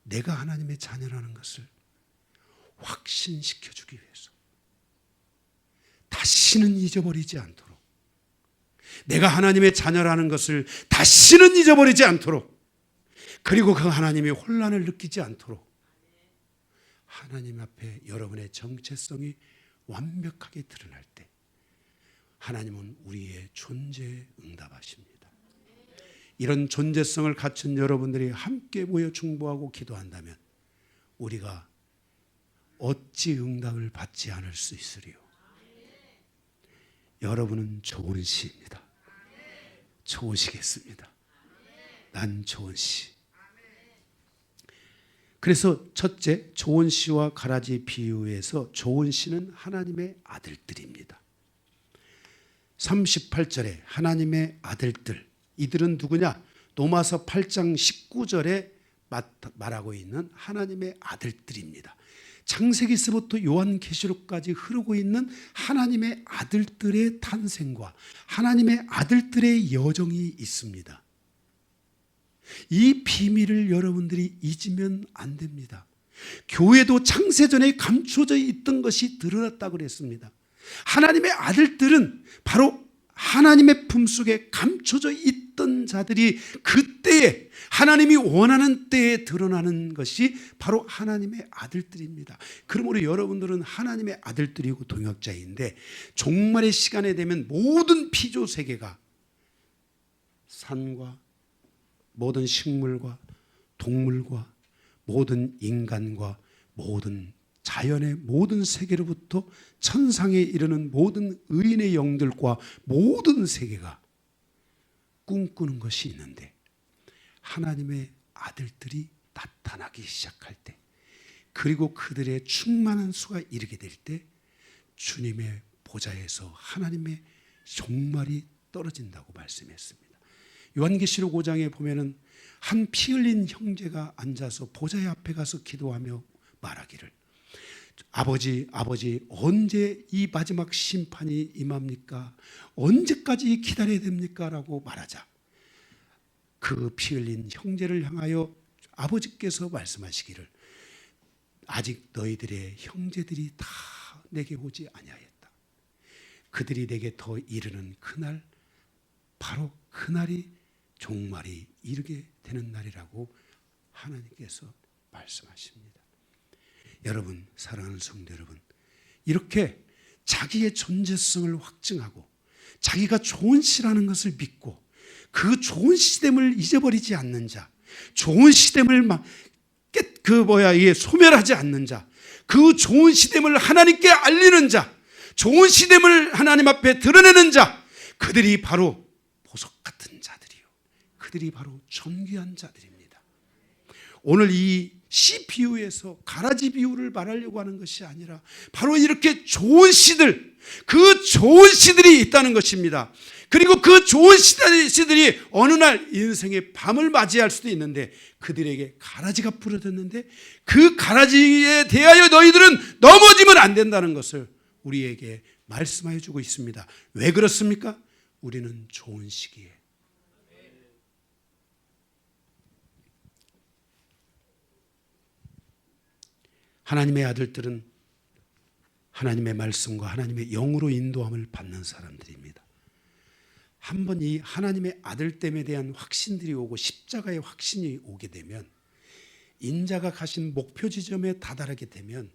Speaker 1: 내가 하나님의 자녀라는 것을 확신시켜주기 위해서 다시는 잊어버리지 않도록, 내가 하나님의 자녀라는 것을 다시는 잊어버리지 않도록, 그리고 그 하나님이 혼란을 느끼지 않도록 하나님 앞에 여러분의 정체성이 완벽하게 드러날 때 하나님은 우리의 존재에 응답하십니다. 이런 존재성을 갖춘 여러분들이 함께 모여 중보하고 기도한다면 우리가 어찌 응답을 받지 않을 수 있으리요. 여러분은 좋은 시입니다. 좋으시겠습니다. 난 좋은 시. 그래서 첫째, 좋은 시와 가라지 비유에서 좋은 시는 하나님의 아들들입니다. 38절에 하나님의 아들들, 이들은 누구냐? 로마서 8장 19절에 말하고 있는 하나님의 아들들입니다. 창세기서부터 요한계시록까지 흐르고 있는 하나님의 아들들의 탄생과 하나님의 아들들의 여정이 있습니다. 이 비밀을 여러분들이 잊으면 안 됩니다. 교회도 창세전에 감춰져 있던 것이 드러났다고 그랬습니다. 하나님의 아들들은 바로 하나님의 품속에 감춰져 있던 자들이 그때에 하나님이 원하는 때에 드러나는 것이 바로 하나님의 아들들입니다. 그러므로 여러분들은 하나님의 아들들이고 동역자인데 종말의 시간에 되면 모든 피조 세계가 산과 모든 식물과 동물과 모든 인간과 모든 자연의 모든 세계로부터 천상에 이르는 모든 의인의 영들과 모든 세계가 꿈꾸는 것이 있는데 하나님의 아들들이 나타나기 시작할 때, 그리고 그들의 충만한 수가 이르게 될 때 주님의 보좌에서 하나님의 종말이 떨어진다고 말씀했습니다. 요한계시록 5장에 보면은 한 피 흘린 형제가 앉아서 보좌의 앞에 가서 기도하며 말하기를, 아버지, 아버지, 언제 이 마지막 심판이 임합니까? 언제까지 기다려야 됩니까? 라고 말하자 그 피 흘린 형제를 향하여 아버지께서 말씀하시기를, 아직 너희들의 형제들이 다 내게 오지 아니하였다. 그들이 내게 더 이르는 그날, 바로 그날이 종말이 이르게 되는 날이라고 하나님께서 말씀하십니다. 여러분, 사랑하는 성도 여러분, 이렇게 자기의 존재성을 확증하고 자기가 좋은 시라는 것을 믿고 그 좋은 시됨을 잊어버리지 않는 자, 좋은 시됨을 소멸하지 않는 자, 그 좋은 시됨을 하나님께 알리는 자, 좋은 시됨을 하나님 앞에 드러내는 자, 그들이 바로 보석 같은 자들이요, 그들이 바로 존귀한 자들입니다. 오늘 이 시 비유에서 가라지 비유를 말하려고 하는 것이 아니라 바로 이렇게 좋은 씨들, 그 좋은 씨들이 있다는 것입니다. 그리고 그 좋은 씨들이 어느 날 인생의 밤을 맞이할 수도 있는데 그들에게 가라지가 부러졌는데 그 가라지에 대하여 너희들은 넘어지면 안 된다는 것을 우리에게 말씀하여 주고 있습니다. 왜 그렇습니까? 우리는 좋은 시기에 하나님의 아들들은 하나님의 말씀과 하나님의 영으로 인도함을 받는 사람들입니다. 한번 이 하나님의 아들됨에 대한 확신들이 오고 십자가의 확신이 오게 되면, 인자가 가신 목표 지점에 다다르게 되면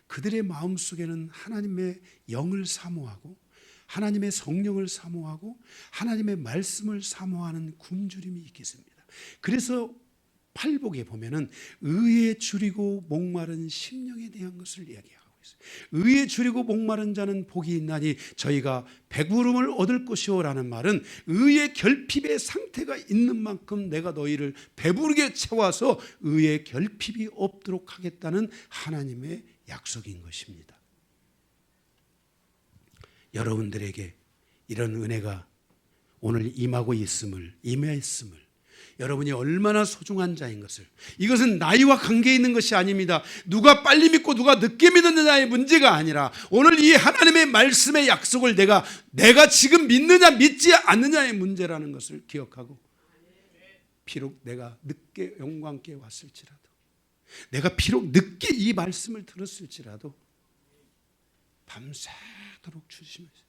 Speaker 1: 그들의 마음속에는 하나님의 영을 사모하고 하나님의 성령을 사모하고 하나님의 말씀을 사모하는 굶주림이 있겠습니다. 그래서 팔복에 보면은 의에 줄이고 목마른 심령에 대한 것을 이야기하고 있어요. 의에 줄이고 목마른 자는 복이 있나니 저희가 배부름을 얻을 것이오라는 말은 의의 결핍의 상태가 있는 만큼 내가 너희를 배부르게 채워서 의의 결핍이 없도록 하겠다는 하나님의 약속인 것입니다. 여러분들에게 이런 은혜가 오늘 임했음을 여러분이 얼마나 소중한 자인 것을, 이것은 나이와 관계 있는 것이 아닙니다. 누가 빨리 믿고 누가 늦게 믿느냐의 문제가 아니라 오늘 이 하나님의 말씀의 약속을 내가 지금 믿느냐 믿지 않느냐의 문제라는 것을 기억하고, 비록 내가 늦게 영광께 왔을지라도 내가 비록 늦게 이 말씀을 들었을지라도 밤새도록 주시면서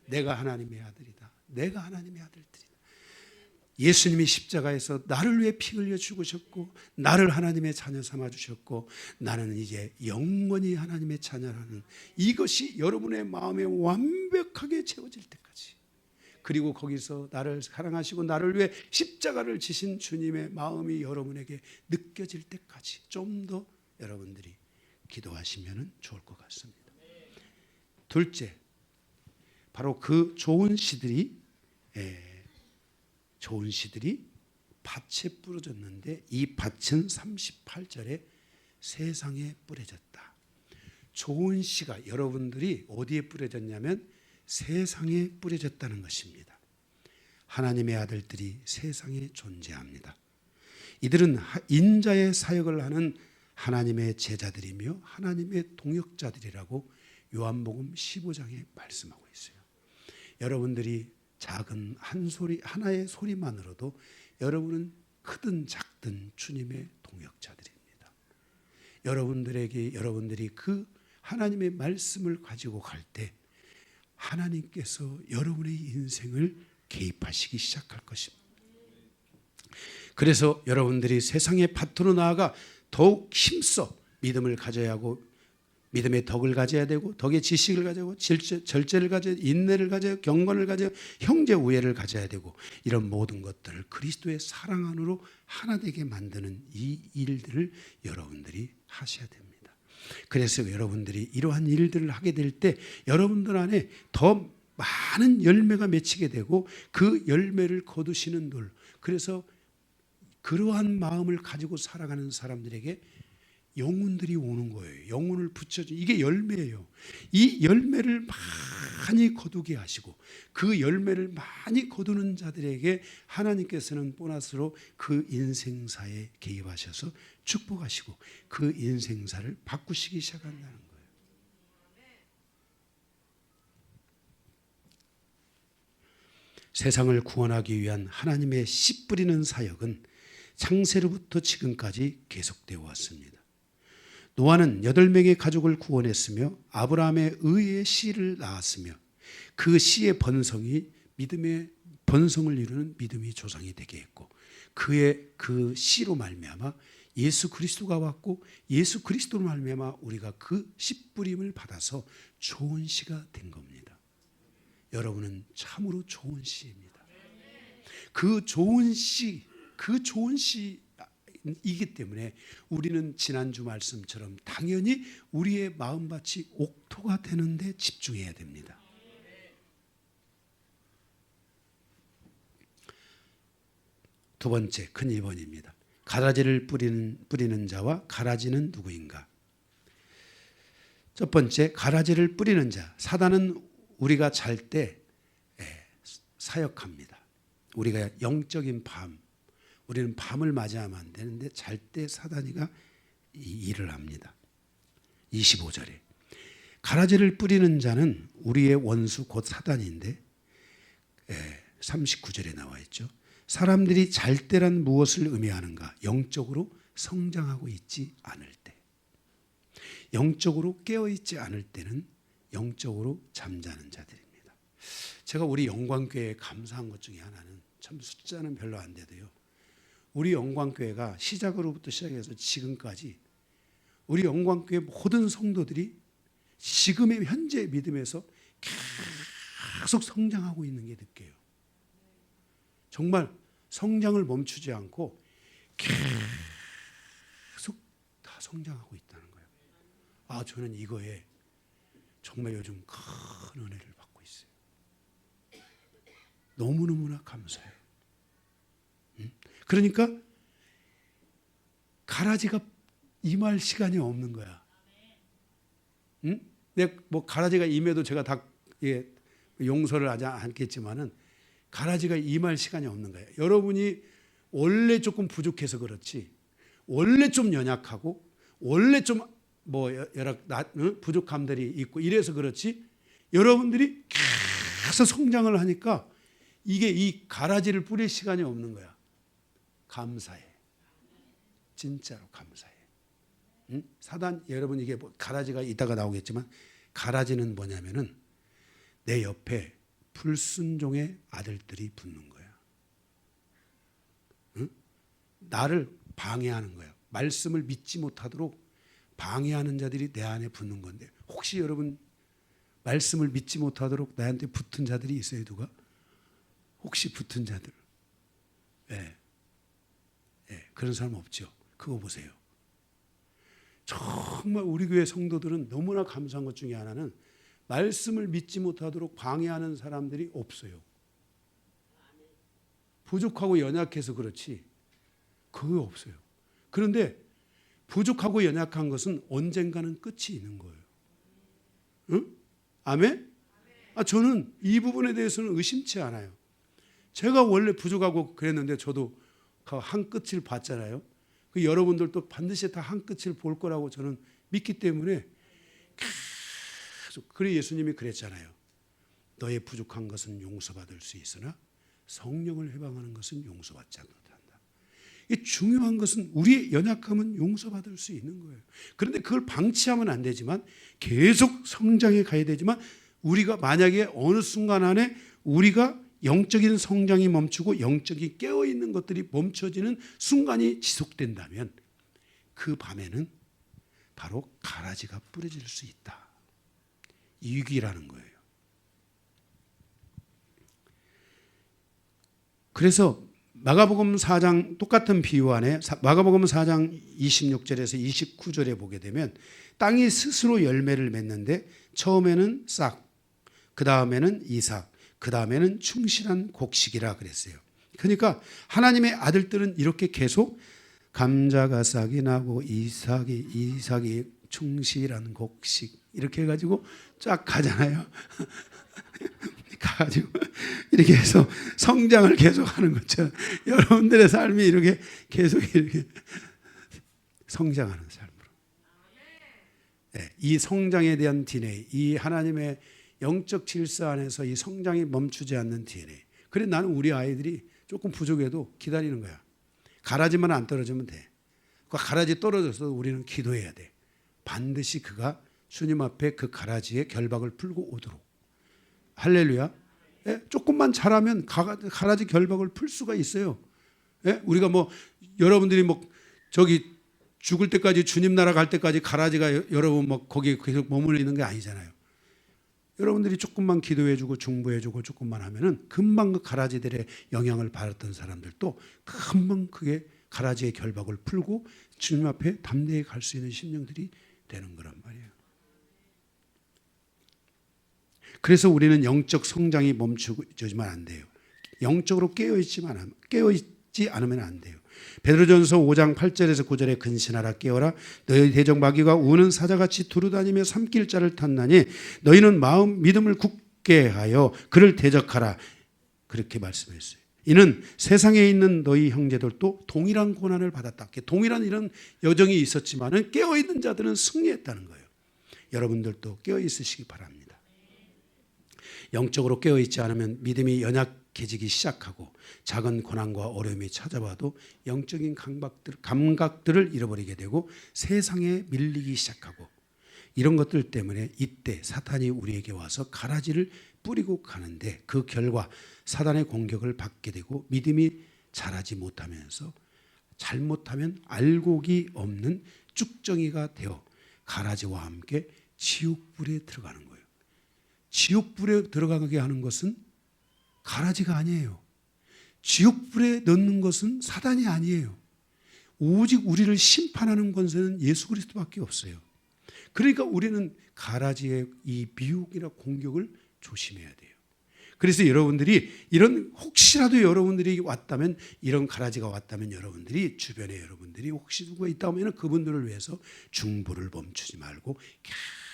Speaker 1: 내가 하나님의 아들이다. 내가 하나님의 아들들이다. 예수님이 십자가에서 나를 위해 피 흘려 죽으셨고 나를 하나님의 자녀 삼아 주셨고 나는 이제 영원히 하나님의 자녀라는 이것이 여러분의 마음에 완벽하게 채워질 때까지, 그리고 거기서 나를 사랑하시고 나를 위해 십자가를 지신 주님의 마음이 여러분에게 느껴질 때까지 좀 더 여러분들이 기도하시면 좋을 것 같습니다. 둘째, 바로 그 좋은 씨들이 밭에 뿌려졌는데 이 밭은 38절에 세상에 뿌려졌다. 좋은 씨가 여러분들이 어디에 뿌려졌냐면 세상에 뿌려졌다는 것입니다. 하나님의 아들들이 세상에 존재합니다. 이들은 인자의 사역을 하는 하나님의 제자들이며 하나님의 동역자들이라고 요한복음 15장에 말씀하고 있어요. 여러분들이 작은 하나의 소리만으로도 여러분은 크든 작든 주님의 동역자들입니다. 여러분들이 그 하나님의 말씀을 가지고 갈 때 하나님께서 여러분의 인생을 개입하시기 시작할 것입니다. 그래서 여러분들이 세상의 밭으로 나아가 더욱 힘써 믿음을 가져야 하고, 믿음의 덕을 가져야 되고, 덕의 지식을 가져야 하고, 절제를 가져야, 인내를 가져야, 경건을 가져야, 형제 우애를 가져야 되고, 이런 모든 것들을 그리스도의 사랑 안으로 하나 되게 만드는 이 일들을 여러분들이 하셔야 됩니다. 그래서 여러분들이 이러한 일들을 하게 될 때 여러분들 안에 더 많은 열매가 맺히게 되고 그 열매를 거두시는 돌, 그래서 그러한 마음을 가지고 살아가는 사람들에게 영혼들이 오는 거예요. 영혼을 붙여주, 이게 열매예요. 이 열매를 많이 거두게 하시고 그 열매를 많이 거두는 자들에게 하나님께서는 보너스로 그 인생사에 개입하셔서 축복하시고 그 인생사를 바꾸시기 시작한다는 거예요. 세상을 구원하기 위한 하나님의 씨 뿌리는 사역은 창세로부터 지금까지 계속되어 왔습니다. 노아는 8명의 가족을 구원했으며 아브라함의 의의 씨를 낳았으며 그 씨의 번성이 믿음의 번성을 이루는 믿음의 조상이 되게 했고 그의 그 씨로 말미암아 예수 그리스도가 왔고 예수 그리스도로 말미암아 우리가 그 씨 뿌림을 받아서 좋은 씨가 된 겁니다. 여러분은 참으로 좋은 씨입니다. 그 좋은 씨이기 때문에 우리는 지난주 말씀처럼 당연히 우리의 마음밭이 옥토가 되는 데 집중해야 됩니다. 두 번째 큰 2번입니다. 가라지를 뿌리는 자와 가라지는 누구인가? 첫 번째, 가라지를 뿌리는 자. 사단은 우리가 잘 때 사역합니다. 우리가 영적인 밤, 우리는 밤을 맞이하면 안 되는데 잘 때 사단이가 이 일을 합니다. 25절에 가라지를 뿌리는 자는 우리의 원수 곧 사단인데 39절에 나와 있죠. 사람들이 잘 때란 무엇을 의미하는가? 영적으로 성장하고 있지 않을 때, 영적으로 깨어있지 않을 때는 영적으로 잠자는 자들입니다. 제가 우리 영광교회에 감사한 것 중에 하나는, 참 숫자는 별로 안 돼도요, 우리 영광교회가 시작으로부터 시작해서 지금까지 우리 영광교회 모든 성도들이 지금의 현재 믿음에서 계속 성장하고 있는 게 느껴요. 정말 성장을 멈추지 않고 계속 다 성장하고 있다는 거예요. 아, 저는 이거에 정말 요즘 큰 은혜를 받고 있어요. 너무너무나 감사해요. 그러니까 가라지가 임할 시간이 없는 거야. 응? 뭐 가라지가 임해도 제가 다 용서를 하지 않겠지만은 가라지가 임할 시간이 없는 거예요. 여러분이 원래 조금 부족해서 그렇지, 원래 좀 연약하고 원래 좀 뭐 여러 부족함들이 있고 이래서 그렇지, 여러분들이 계속 성장을 하니까 이게 이 가라지를 뿌릴 시간이 없는 거야. 감사해. 진짜로 감사해. 사단, 여러분 이게 뭐 가라지가 이따가 나오겠지만 가라지는 뭐냐면은 내 옆에 불순종의 아들들이 붙는 거야. 응? 나를 방해하는 거야. 말씀을 믿지 못하도록 방해하는 자들이 내 안에 붙는 건데, 혹시 여러분 말씀을 믿지 못하도록 나한테 붙은 자들이 있어요? 누가? 혹시 붙은 자들? 예. 예, 그런 사람 없죠. 그거 보세요. 정말 우리 교회 성도들은 너무나 감사한 것 중에 하나는 말씀을 믿지 못하도록 방해하는 사람들이 없어요. 부족하고 연약해서 그렇지 그거 없어요. 그런데 부족하고 연약한 것은 언젠가는 끝이 있는 거예요. 응? 아멘? 저는 이 부분에 대해서는 의심치 않아요. 제가 원래 부족하고 그랬는데 저도 한 끝을 봤잖아요. 여러분들도 반드시 다 한 끝을 볼 거라고 저는 믿기 때문에 계속, 그래 예수님이 그랬잖아요. 너의 부족한 것은 용서받을 수 있으나 성령을 회방하는 것은 용서받지 못한다. 이 중요한 것은 우리의 연약함은 용서받을 수 있는 거예요. 그런데 그걸 방치하면 안 되지만 계속 성장해 가야 되지만, 우리가 만약에 어느 순간 안에 우리가 영적인 성장이 멈추고 영적인 깨어있는 것들이 멈춰지는 순간이 지속된다면 그 밤에는 바로 가라지가 뿌려질 수 있다. 이 위기라는 거예요. 그래서 마가복음 4장 똑같은 비유 안에 마가복음 4장 26절에서 29절에 보게 되면 땅이 스스로 열매를 맺는데 처음에는 싹, 그 다음에는 이삭, 그 다음에는 충실한 곡식이라 그랬어요. 그러니까 하나님의 아들들은 이렇게 계속 감자가 싹이 나고 이삭이 충실한 곡식 이렇게 해가지고 쫙 가잖아요. 가가지고 이렇게 해서 성장을 계속하는 것처럼 여러분들의 삶이 이렇게 계속 이렇게 성장하는 삶으로. 네, 이 성장에 대한 DNA, 이 하나님의 영적 질서 안에서 이 성장이 멈추지 않는 DNA. 그래 나는 우리 아이들이 조금 부족해도 기다리는 거야. 가라지만 안 떨어지면 돼. 그 가라지 떨어져서 우리는 기도해야 돼. 반드시 그가 주님 앞에 그 가라지의 결박을 풀고 오도록. 할렐루야. 예? 조금만 잘하면 가라지 결박을 풀 수가 있어요. 예? 우리가 뭐 여러분들이 뭐 저기 죽을 때까지 주님 나라 갈 때까지 가라지가 여러분 뭐 거기에 계속 머물러 있는 게 아니잖아요. 여러분들이 조금만 기도해주고 중보해주고 조금만 하면은 금방 그 가라지들의 영향을 받았던 사람들도 금방 그게 가라지의 결박을 풀고 주님 앞에 담대히 갈 수 있는 심령들이 되는 거란 말이에요. 그래서 우리는 영적 성장이 멈추지만 안 돼요. 영적으로 깨어있지 않으면 안 돼요. 베드로전서 5장 8절에서 9절에 근신하라 깨어라 너희 대적 마귀가 우는 사자같이 두루다니며 삼킬 자를 탔나니 너희는 믿음을 굳게 하여 그를 대적하라 그렇게 말씀했어요. 이는 세상에 있는 너희 형제들도 동일한 고난을 받았다. 동일한 이런 여정이 있었지만은 깨어있는 자들은 승리했다는 거예요. 여러분들도 깨어있으시기 바랍니다. 영적으로 깨어있지 않으면 믿음이 연약해지기 시작하고 작은 고난과 어려움이 찾아와도 영적인 감각들을 잃어버리게 되고 세상에 밀리기 시작하고, 이런 것들 때문에 이때 사탄이 우리에게 와서 가라지를 뿌리고 가는데 그 결과 사단의 공격을 받게 되고 믿음이 자라지 못하면서 잘못하면 알곡이 없는 쭉정이가 되어 가라지와 함께 지옥불에 들어가는 거예요. 지옥불에 들어가게 하는 것은 가라지가 아니에요. 지옥불에 넣는 것은 사단이 아니에요. 오직 우리를 심판하는 권세는 예수 그리스도밖에 없어요. 그러니까 우리는 가라지의 이 미혹이나 공격을 조심해야 돼요. 그래서 여러분들이 혹시라도 여러분들이 왔다면, 이런 가라지가 왔다면 여러분들이 주변에 여러분들이 혹시 누가 있다면 그분들을 위해서 중보를 멈추지 말고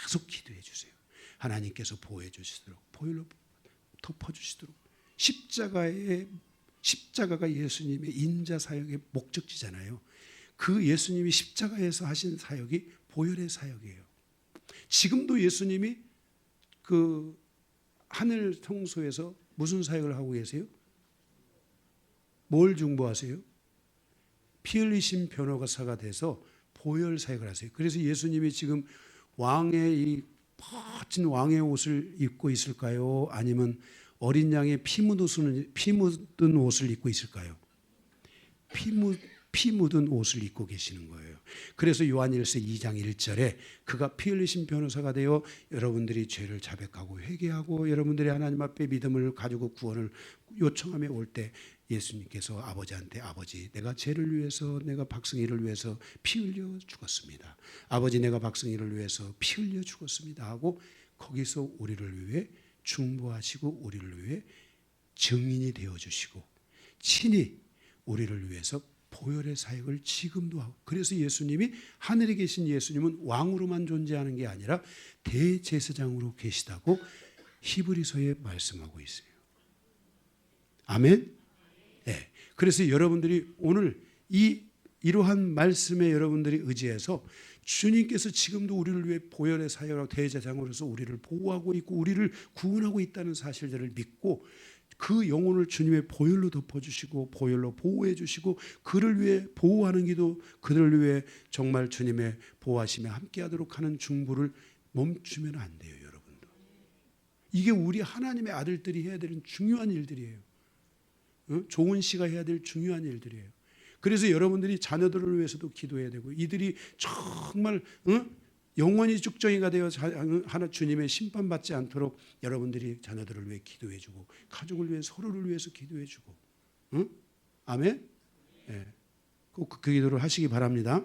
Speaker 1: 계속 기도해 주세요. 하나님께서 보호해 주시도록, 보혈로 덮어주시도록. 십자가가 예수님의 인자 사역의 목적지잖아요. 그 예수님이 십자가에서 하신 사역이 보혈의 사역이에요. 지금도 예수님이 그 하늘 성소에서 무슨 사역을 하고 계세요? 뭘 중보하세요? 피 흘리신 변호사가 돼서 보혈 사역을 하세요. 그래서 예수님이 지금 왕의 이 멋진 왕의 옷을 입고 있을까요? 아니면 어린 양의 피 묻은 옷을 입고 있을까요? 피 묻은 옷을 입고 계시는 거예요. 그래서 요한일서 2장 1절에 그가 피 흘리신 변호사가 되어 여러분들이 죄를 자백하고 회개하고 여러분들이 하나님 앞에 믿음을 가지고 구원을 요청하며 올 때 예수님께서 아버지한테 아버지 내가 죄를 위해서 내가 박승희를 위해서 피 흘려 죽었습니다. 아버지 내가 박승희를 위해서 피 흘려 죽었습니다 하고 거기서 우리를 위해 중보하시고 우리를 위해 증인이 되어주시고 친히 우리를 위해서 보혈의 사역을 지금도 하고 그래서 예수님이 하늘에 계신 예수님은 왕으로만 존재하는 게 아니라 대제사장으로 계시다고 히브리서에 말씀하고 있어요. 아멘. 네. 그래서 여러분들이 오늘 이러한 말씀에 여러분들이 의지해서 주님께서 지금도 우리를 위해 보혈의 사역으로 대제사장으로서 우리를 보호하고 있고 우리를 구원하고 있다는 사실들을 믿고 그 영혼을 주님의 보혈로 덮어주시고 보혈로 보호해 주시고 그를 위해 보호하는 기도 그들을 위해 정말 주님의 보호하심에 함께하도록 하는 중보를 멈추면 안 돼요. 여러분도 이게 우리 하나님의 아들들이 해야 되는 중요한 일들이에요. 좋은 씨가 해야 될 중요한 일들이에요. 그래서 여러분들이 자녀들을 위해서도 기도해야 되고 이들이 정말 영원히 죽정이가 되어 하나 주님의 심판받지 않도록 여러분들이 자녀들을 위해 기도해주고 가족을 위해 서로를 위해서 기도해주고 아멘. 네. 꼭 그 기도를 하시기 바랍니다.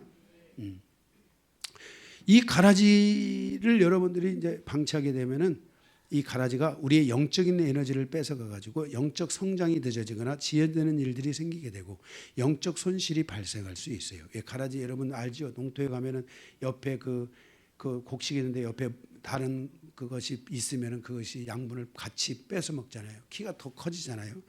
Speaker 1: 이 가라지를 여러분들이 이제 방치하게 되면은 이 가라지가 우리의 영적인 에너지를 뺏어가 가지고 영적 성장이 늦어지거나 지연되는 일들이 생기게 되고 영적 손실이 발생할 수 있어요. 가라지 여러분 알죠? 농토에 가면은 옆에 그 곡식이 있는데 옆에 다른 그것이 있으면은 그것이 양분을 같이 뺏어 먹잖아요. 키가 더 커지잖아요.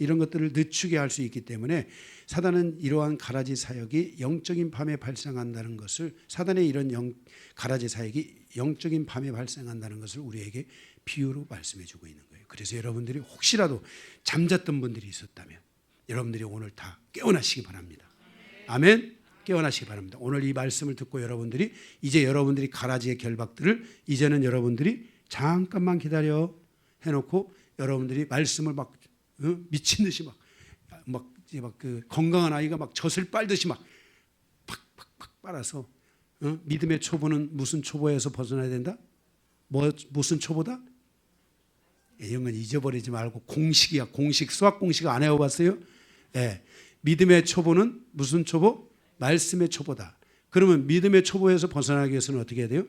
Speaker 1: 이런 것들을 늦추게 할 수 있기 때문에 사단은 이러한 가라지 사역이 영적인 밤에 발생한다는 것을 사단의 이런 가라지 사역이 영적인 밤에 발생한다는 것을 우리에게 비유로 말씀해 주고 있는 거예요. 그래서 여러분들이 혹시라도 잠잤던 분들이 있었다면 여러분들이 오늘 다 깨어나시기 바랍니다. 아멘. 깨어나시기 바랍니다. 오늘 이 말씀을 듣고 여러분들이 이제 여러분들이 가라지의 결박들을 이제는 여러분들이 잠깐만 기다려 해놓고 여러분들이 말씀을 막 미친 듯이 막 그 건강한 아이가 막 젖을 빨듯이 막 팍팍팍 빨아서 믿음의 초보는 무슨 초보에서 벗어나야 된다? 무슨 초보다? 이런 건 잊어버리지 말고 공식이야. 공식 수학 공식 안 해봤어요? 네. 믿음의 초보는 무슨 초보? 말씀의 초보다. 그러면 믿음의 초보에서 벗어나기 위해서는 어떻게 해야 돼요?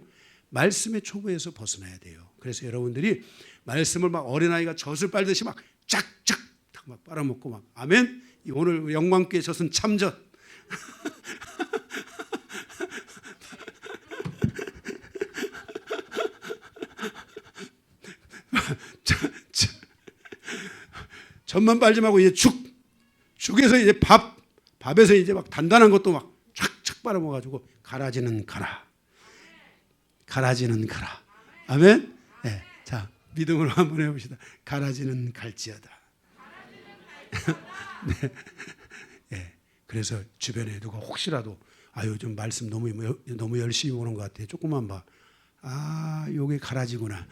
Speaker 1: 말씀의 초보에서 벗어나야 돼요. 그래서 여러분들이 말씀을 막 어린아이가 젖을 빨듯이 막 쫙쫙 막 빨아먹고 막 아멘. 오늘 영광교회 젖은 참젖. 젖만 빨지 말고 이제 죽에서 이제 밥에서 이제 막 단단한 것도 막 촥촥 빨아먹어가지고 가라지는 가라. 가라지는 가라. 아멘. 네. 자 믿음으로 한번 해봅시다. 가라지는 갈지어다. 네. 네. 그래서 주변에 누가 혹시라도 요즘 말씀 너무 열심히 보는 것 같아. 조금만 봐. 요게 가라지구나.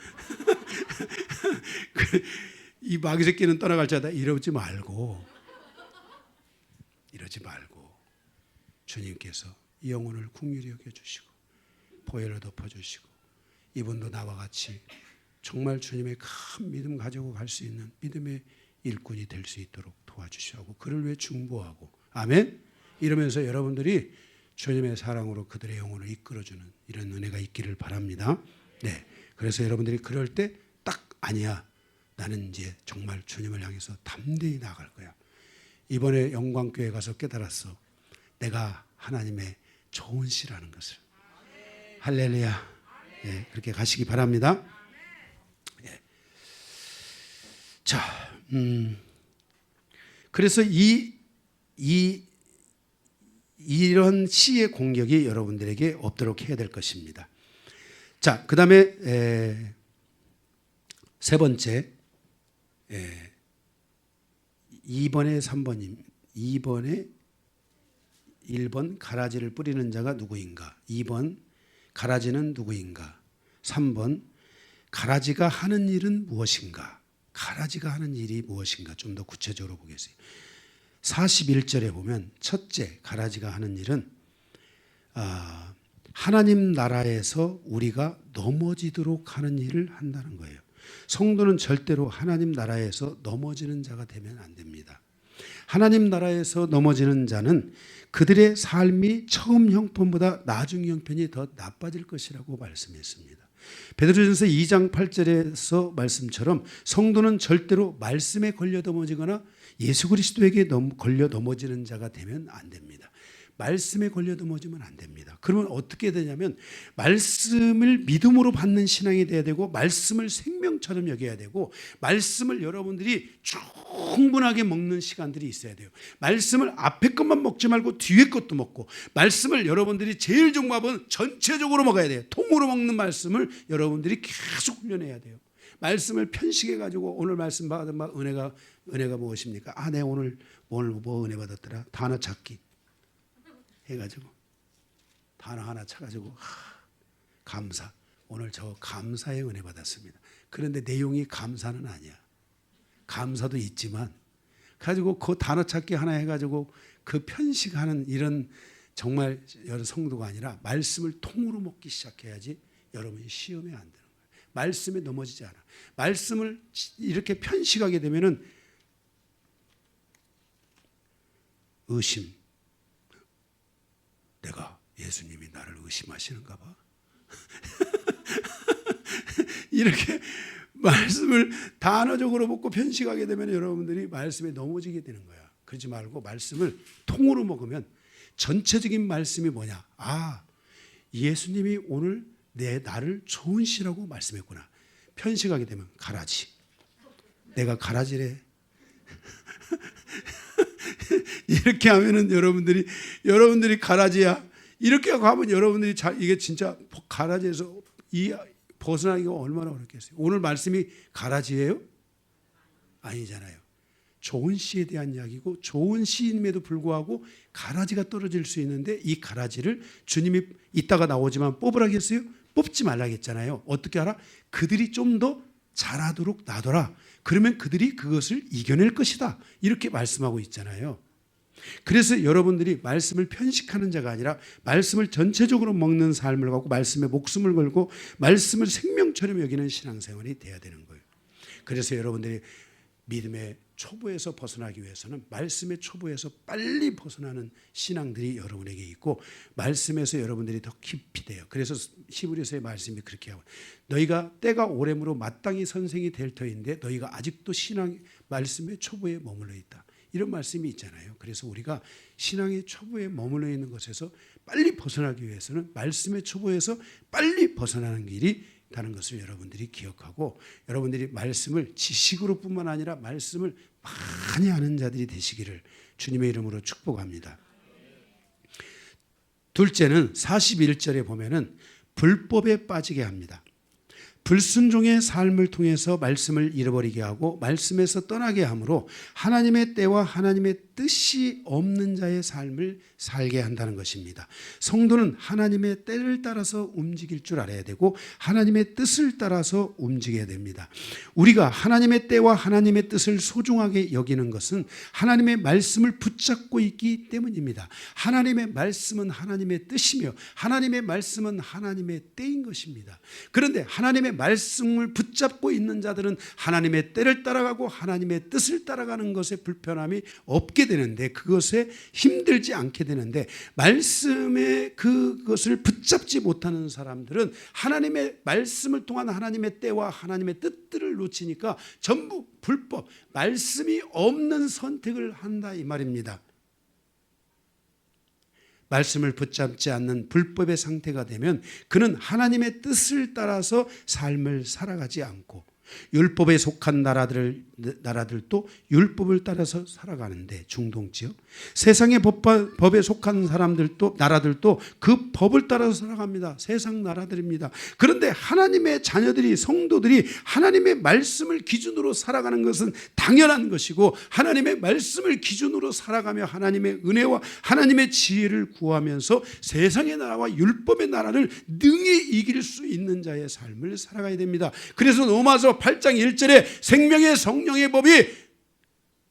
Speaker 1: 이 마귀 새끼는 떠나갈 자다. 이러지 말고 주님께서 이 영혼을 긍휼히 여겨주시고 보혈로 덮어주시고 이분도 나와 같이 정말 주님의 큰 믿음 가지고 갈 수 있는 믿음의 일꾼이 될 수 있도록 도와주시고 그를 위해 중보하고 아멘. 이러면서 여러분들이 주님의 사랑으로 그들의 영혼을 이끌어주는 이런 은혜가 있기를 바랍니다. 네. 그래서 여러분들이 그럴 때 딱 아니야. 나는 이제 정말 주님을 향해서 담대히 나아갈 거야. 이번에 영광교회 가서 깨달았어. 내가 하나님의 좋은 씨라는 것을. 할렐루야. 예, 그렇게 가시기 바랍니다. 예. 자, 그래서 이런 씨의 공격이 여러분들에게 없도록 해야 될 것입니다. 자, 그 다음에 세 번째 2번에 3번입니다. 2번에 1번 가라지를 뿌리는 자가 누구인가? 2번 가라지는 누구인가? 3번 가라지가 하는 일은 무엇인가? 가라지가 하는 일이 무엇인가? 좀 더 구체적으로 보겠습니다. 41절에 보면 첫째 가라지가 하는 일은 하나님 나라에서 우리가 넘어지도록 하는 일을 한다는 거예요. 성도는 절대로 하나님 나라에서 넘어지는 자가 되면 안 됩니다. 하나님 나라에서 넘어지는 자는 그들의 삶이 처음 형편보다 나중 형편이 더 나빠질 것이라고 말씀했습니다. 베드로전서 2장 8절에서 말씀처럼 성도는 절대로 말씀에 걸려 넘어지거나 예수 그리스도에게 걸려 넘어지는 자가 되면 안 됩니다. 말씀에 걸려 넘어지면 안 됩니다. 그러면 어떻게 되냐면 말씀을 믿음으로 받는 신앙이 돼야 되고 말씀을 생명처럼 여겨야 되고 말씀을 여러분들이 충분하게 먹는 시간들이 있어야 돼요. 말씀을 앞에 것만 먹지 말고 뒤에 것도 먹고 말씀을 여러분들이 제일 종밥은 전체적으로 먹어야 돼요. 통으로 먹는 말씀을 여러분들이 계속 훈련해야 돼요. 말씀을 편식해 가지고 오늘 말씀 받은 은혜가 무엇입니까? 내 오늘 뭐 은혜 받았더라. 단어 찾기 해가지고 단어 하나 찾아가지고 감사. 오늘 저 감사의 은혜 받았습니다. 그런데 내용이 감사는 아니야. 감사도 있지만 가지고 그 단어 찾기 하나 해가지고 그 편식하는 이런 정말 여러 성도가 아니라 말씀을 통으로 먹기 시작해야지 여러분이 시험에 안 되는 거예요. 말씀에 넘어지지 않아. 말씀을 이렇게 편식하게 되면은 의심. 내가 예수님이 나를 의심하시는가 봐. 이렇게 말씀을 단어적으로 먹고 편식하게 되면 여러분들이 말씀에 넘어지게 되는 거야. 그러지 말고 말씀을 통으로 먹으면 전체적인 말씀이 뭐냐? 예수님이 오늘 나를 좋은 시라고 말씀했구나. 편식하게 되면 가라지. 내가 가라지래. 이렇게 하면은 여러분들이 가라지야. 이렇게 하면 여러분들이 이게 진짜 가라지에서 벗어나기가 얼마나 어렵겠어요. 오늘 말씀이 가라지예요? 아니잖아요. 좋은 씨에 대한 이야기고 좋은 씨임에도 불구하고 가라지가 떨어질 수 있는데 이 가라지를 주님이 이따가 나오지만 뽑으라겠어요? 뽑지 말라겠잖아요. 어떻게 알아? 그들이 좀 더 자라도록 놔둬라. 그러면 그들이 그것을 이겨낼 것이다. 이렇게 말씀하고 있잖아요. 그래서 여러분들이 말씀을 편식하는 자가 아니라 말씀을 전체적으로 먹는 삶을 갖고 말씀에 목숨을 걸고 말씀을 생명처럼 여기는 신앙생활이 돼야 되는 거예요. 그래서 여러분들이 믿음의 초보에서 벗어나기 위해서는 말씀의 초보에서 빨리 벗어나는 신앙들이 여러분에게 있고 말씀에서 여러분들이 더 깊이 돼요. 그래서 히브리서의 말씀이 그렇게 하고 너희가 때가 오래므로 마땅히 선생이 될 터인데 너희가 아직도 신앙 말씀의 초보에 머물러 있다. 이런 말씀이 있잖아요. 그래서 우리가 신앙의 초보에 머물러 있는 것에서 빨리 벗어나기 위해서는 말씀의 초보에서 빨리 벗어나는 길이 다는 것을 여러분들이 기억하고 여러분들이 말씀을 지식으로 뿐만 아니라 말씀을 많이 아는 자들이 되시기를 주님의 이름으로 축복합니다. 둘째는 41절에 보면은 불법에 빠지게 합니다. 불순종의 삶을 통해서 말씀을 잃어버리게 하고 말씀에서 떠나게 함으로 하나님의 때와 하나님의 뜻이 없는 자의 삶을 살게 한다는 것입니다. 성도는 하나님의 때를 따라서 움직일 줄 알아야 되고 하나님의 뜻을 따라서 움직여야 됩니다. 우리가 하나님의 때와 하나님의 뜻을 소중하게 여기는 것은 하나님의 말씀을 붙잡고 있기 때문입니다. 하나님의 말씀은 하나님의 뜻이며 하나님의 말씀은 하나님의 때인 것입니다. 그런데 하나님의 말씀을 붙잡고 있는 자들은 하나님의 때를 따라가고 하나님의 뜻을 따라가는 것에 불편함이 없게 되는데 그것에 힘들지 않게 되는데 말씀의 그것을 붙잡지 못하는 사람들은 하나님의 말씀을 통한 하나님의 때와 하나님의 뜻들을 놓치니까 전부 불법, 말씀이 없는 선택을 한다 이 말입니다. 말씀을 붙잡지 않는 불법의 상태가 되면 그는 하나님의 뜻을 따라서 삶을 살아가지 않고 율법에 속한 나라들도 율법을 따라서 살아가는데 중동지요. 세상의 법에 속한 사람들도 나라들도 그 법을 따라서 살아갑니다. 세상 나라들입니다. 그런데 하나님의 자녀들이 성도들이 하나님의 말씀을 기준으로 살아가는 것은 당연한 것이고 하나님의 말씀을 기준으로 살아가며 하나님의 은혜와 하나님의 지혜를 구하면서 세상의 나라와 율법의 나라를 능히 이길 수 있는 자의 삶을 살아가야 됩니다. 그래서 로마서 8장 1절에 생명의 성령의 법이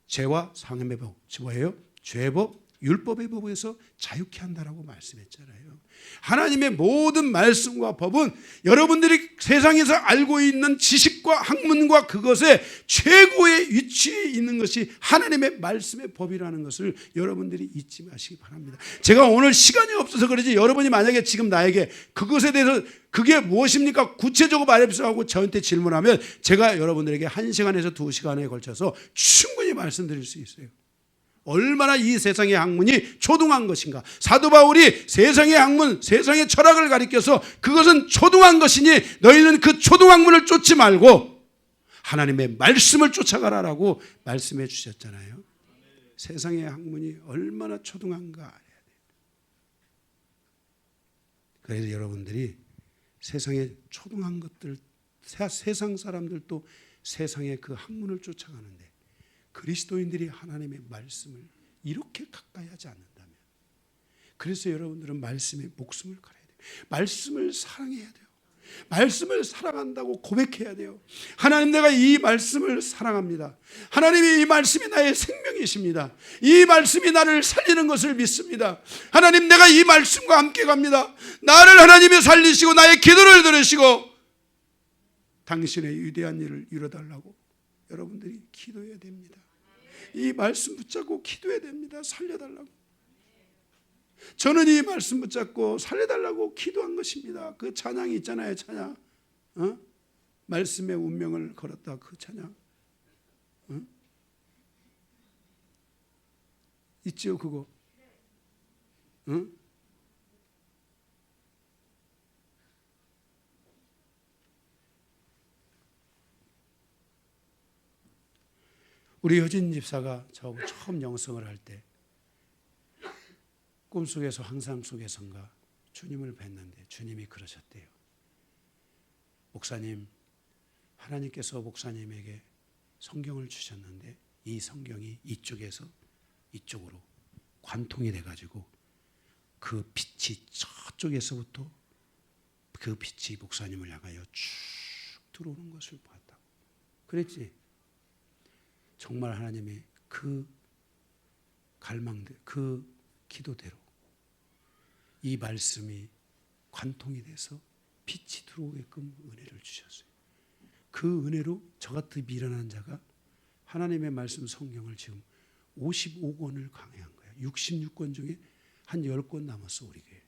Speaker 1: 죄와 상함의 법, 뭐예요? 죄법, 율법의 법에서 자유케 한다라고 말씀했잖아요. 하나님의 모든 말씀과 법은 여러분들이 세상에서 알고 있는 지식과 학문과 그것의 최고의 위치에 있는 것이 하나님의 말씀의 법이라는 것을 여러분들이 잊지 마시기 바랍니다. 제가 오늘 시간이 없어서 그러지 여러분이 만약에 지금 나에게 그것에 대해서 그게 무엇입니까? 구체적으로 말해주세요 하고 저한테 질문하면 제가 여러분들에게 1시간에서 2시간에 걸쳐서 충분히 말씀드릴 수 있어요. 얼마나 이 세상의 학문이 초등한 것인가. 사도 바울이 세상의 학문, 세상의 철학을 가리켜서 그것은 초등한 것이니 너희는 그 초등학문을 쫓지 말고 하나님의 말씀을 쫓아가라라고 말씀해 주셨잖아요. 세상의 학문이 얼마나 초등한가 알아야 돼요. 그래서 여러분들이 세상의 초등한 것들, 세상 사람들도 세상의 그 학문을 쫓아가는데 그리스도인들이 하나님의 말씀을 이렇게 가까이 하지 않는다면, 그래서 여러분들은 말씀에 목숨을 걸어야 돼요. 말씀을 사랑해야 돼요. 말씀을 사랑한다고 고백해야 돼요. 하나님, 내가 이 말씀을 사랑합니다. 하나님이 이 말씀이 나의 생명이십니다. 이 말씀이 나를 살리는 것을 믿습니다. 하나님, 내가 이 말씀과 함께 갑니다. 나를 하나님이 살리시고 나의 기도를 들으시고 당신의 위대한 일을 이뤄달라고 여러분들이 기도해야 됩니다. 이 말씀 붙잡고 기도해야 됩니다. 살려달라고. 저는 이 말씀 붙잡고 살려달라고 기도한 것입니다. 그 찬양이 있잖아요. 찬양. 말씀의 운명을 걸었다. 그 찬양. 있지요 그거. 우리 효진 집사가 처음 영성을 할 때 꿈속에서 항상 속에선가 주님을 뵀는데 주님이 그러셨대요. 목사님, 하나님께서 목사님에게 성경을 주셨는데 이 성경이 이쪽에서 이쪽으로 관통이 돼가지고 그 빛이 저쪽에서부터 그 빛이 목사님을 향하여 쭉 들어오는 것을 봤다고 그랬지. 정말 하나님의 그 갈망대, 그 기도대로 이 말씀이 관통이 돼서 빛이 들어오게끔 은혜를 주셨어요. 그 은혜로 저 같은 미련한 자가 하나님의 말씀 성경을 지금 55권을 강해한 거야. 66권 중에 한 10권 남았어 우리 교회.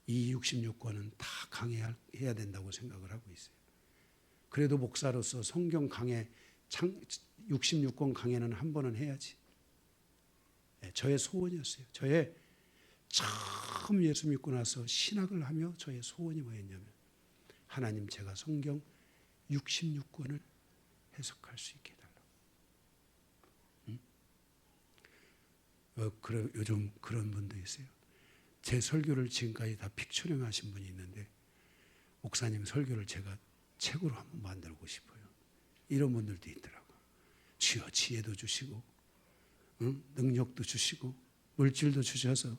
Speaker 1: 이 66권은 다 강해야 된다고 생각을 하고 있어요. 그래도 목사로서 성경 강해 66권 강해는 한 번은 해야지. 저의 소원이었어요. 저의 처음 예수 믿고 나서 신학을 하며 저의 소원이 뭐였냐면 하나님, 제가 성경 66권을 해석할 수 있게 해달라고. 요즘 그런 분도 있어요. 제 설교를 지금까지 다 픽처링하신 분이 있는데 목사님 설교를 제가 책으로 한번 만들고 싶어요. 이런 분들도 있더라고. 주여 지혜도 주시고 능력도 주시고 물질도 주셔서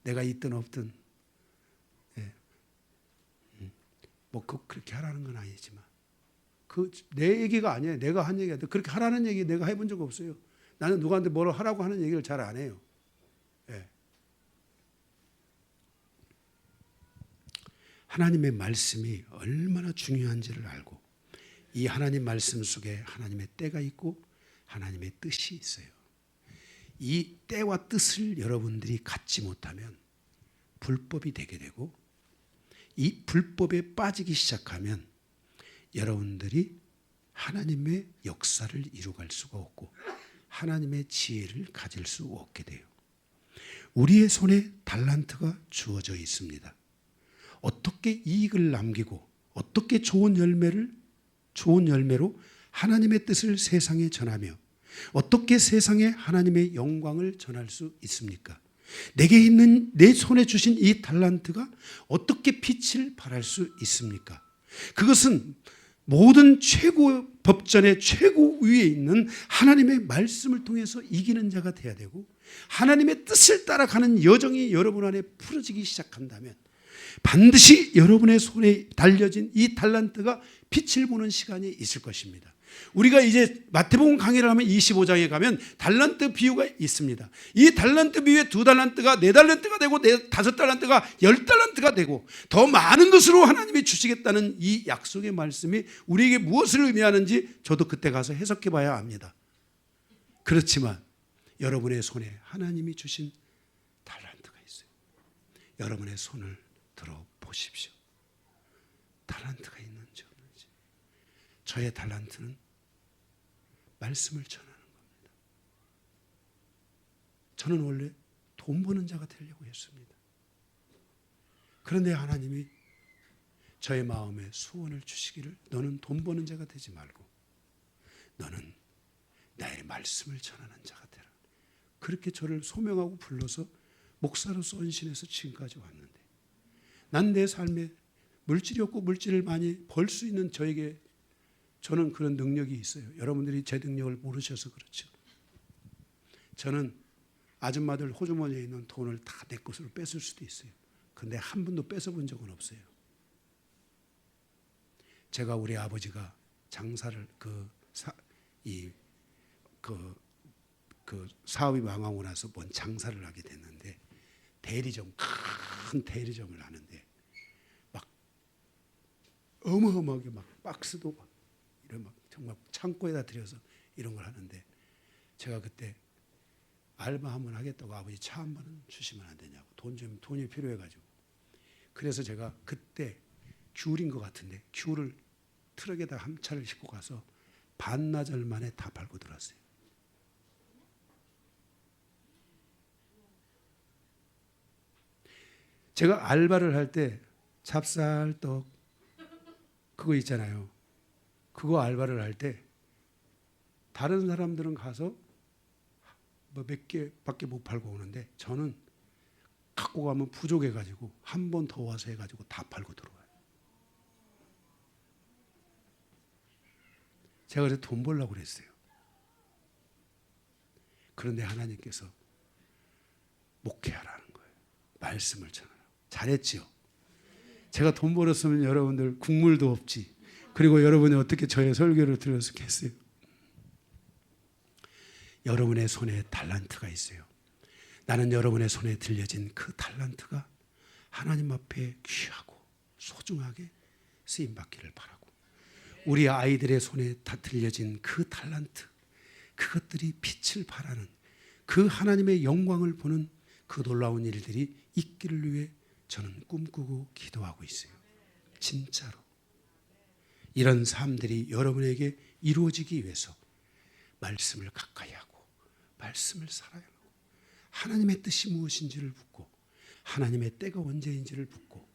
Speaker 1: 내가 있든 없든 뭐 그렇게 하라는 건 아니지만 그 내 얘기가 아니에요. 내가 한 얘기야. 그렇게 하라는 얘기 내가 해본 적 없어요. 나는 누구한테 뭐라 하라고 하는 얘기를 잘 안 해요. 하나님의 말씀이 얼마나 중요한지를 알고 이 하나님 말씀 속에 하나님의 때가 있고 하나님의 뜻이 있어요. 이 때와 뜻을 여러분들이 갖지 못하면 불법이 되게 되고 이 불법에 빠지기 시작하면 여러분들이 하나님의 역사를 이루갈 수가 없고 하나님의 지혜를 가질 수 없게 돼요. 우리의 손에 달란트가 주어져 있습니다. 어떻게 이익을 남기고 어떻게 좋은 열매로 하나님의 뜻을 세상에 전하며 어떻게 세상에 하나님의 영광을 전할 수 있습니까? 내게 있는 내 손에 주신 이 달란트가 어떻게 빛을 발할 수 있습니까? 그것은 모든 최고 법전의 최고 위에 있는 하나님의 말씀을 통해서 이기는 자가 되어야 되고 하나님의 뜻을 따라가는 여정이 여러분 안에 풀어지기 시작한다면 반드시 여러분의 손에 달려진 이 달란트가 빛을 보는 시간이 있을 것입니다. 우리가 이제 마태복음 강의를 하면 25장에 가면 달란트 비유가 있습니다. 이 달란트 비유에 2달란트가 4달란트가 되고 5달란트가 10달란트가 되고 더 많은 것으로 하나님이 주시겠다는 이 약속의 말씀이 우리에게 무엇을 의미하는지 저도 그때 가서 해석해 봐야 합니다. 그렇지만 여러분의 손에 하나님이 주신 달란트가 있어요. 여러분의 손을 들어보십시오. 달란트가 있는지 없는지. 저의 달란트는 말씀을 전하는 겁니다. 저는 원래 돈 버는 자가 되려고 했습니다. 그런데 하나님이 저의 마음에 소원을 주시기를 너는 돈 버는 자가 되지 말고 너는 나의 말씀을 전하는 자가 되라. 그렇게 저를 소명하고 불러서 목사로서 헌신해서 지금까지 왔는데 난 내 삶에 물질이 없고 물질을 많이 벌 수 있는 저는 그런 능력이 있어요. 여러분들이 제 능력을 모르셔서 그렇죠. 저는 아줌마들 호주머니에 있는 돈을 다 내 것으로 뺏을 수도 있어요. 그런데 한 번도 뺏어본 적은 없어요. 제가 우리 아버지가 장사를 사업이 망하고 나서 뭔 장사를 하게 됐는데 큰 대리점을 하는데 막 어마어마하게 막 박스도 막 이런 막 정말 창고에다 들여서 이런 걸 하는데 제가 그때 알바 한번 하겠다고 아버지 차 한 번은 주시면 안 되냐고 돈이 필요해가지고 그래서 제가 그때 귤인 것 같은데 귤을 트럭에다 한 차를 싣고 가서 반나절 만에 다 팔고 들어왔어요. 제가 알바를 할 때 찹쌀떡 그거 있잖아요. 그거 알바를 할 때 다른 사람들은 가서 뭐 몇 개밖에 못 팔고 오는데 저는 갖고 가면 부족해가지고 한 번 더 와서 해가지고 다 팔고 들어와요. 제가 그래서 돈 벌려고 그랬어요. 그런데 하나님께서 목회하라는 거예요. 말씀을 전하라고. 잘했지요. 제가 돈 벌었으면 여러분들 국물도 없지. 그리고 여러분이 어떻게 저의 설교를 들었겠어요? 여러분의 손에 달란트가 있어요. 나는 여러분의 손에 들려진 그 달란트가 하나님 앞에 귀하고 소중하게 쓰임받기를 바라고 우리 아이들의 손에 다 들려진 그 달란트 그것들이 빛을 발하는 그 하나님의 영광을 보는 그 놀라운 일들이 있기를 위해 저는 꿈꾸고 기도하고 있어요. 진짜로. 이런 삶들이 여러분에게 이루어지기 위해서 말씀을 가까이 하고 말씀을 살아야 하고 하나님의 뜻이 무엇인지를 묻고 하나님의 때가 언제인지를 묻고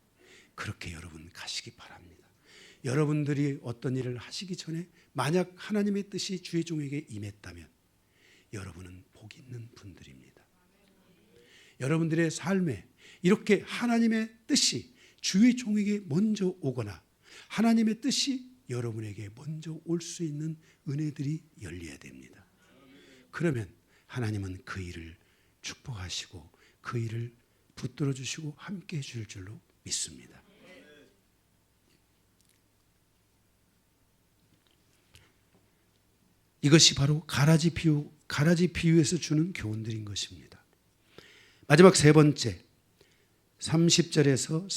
Speaker 1: 그렇게 여러분 가시기 바랍니다. 여러분들이 어떤 일을 하시기 전에 만약 하나님의 뜻이 주의 종에게 임했다면 여러분은 복 있는 분들입니다. 여러분들의 삶에 이렇게 하나님의 뜻이 주의 종에게 먼저 오거나 하나님의 뜻이 여러분에게 먼저 올 수 있는 은혜들이 열려야 됩니다. 그러면 하나님은 그 일을 축복하시고 그 일을 붙들어 주시고 함께 해 줄 줄로 믿습니다. 이것이 바로 가라지 비유에서 주는 교훈들인 것입니다. 마지막 세 번째 30절에서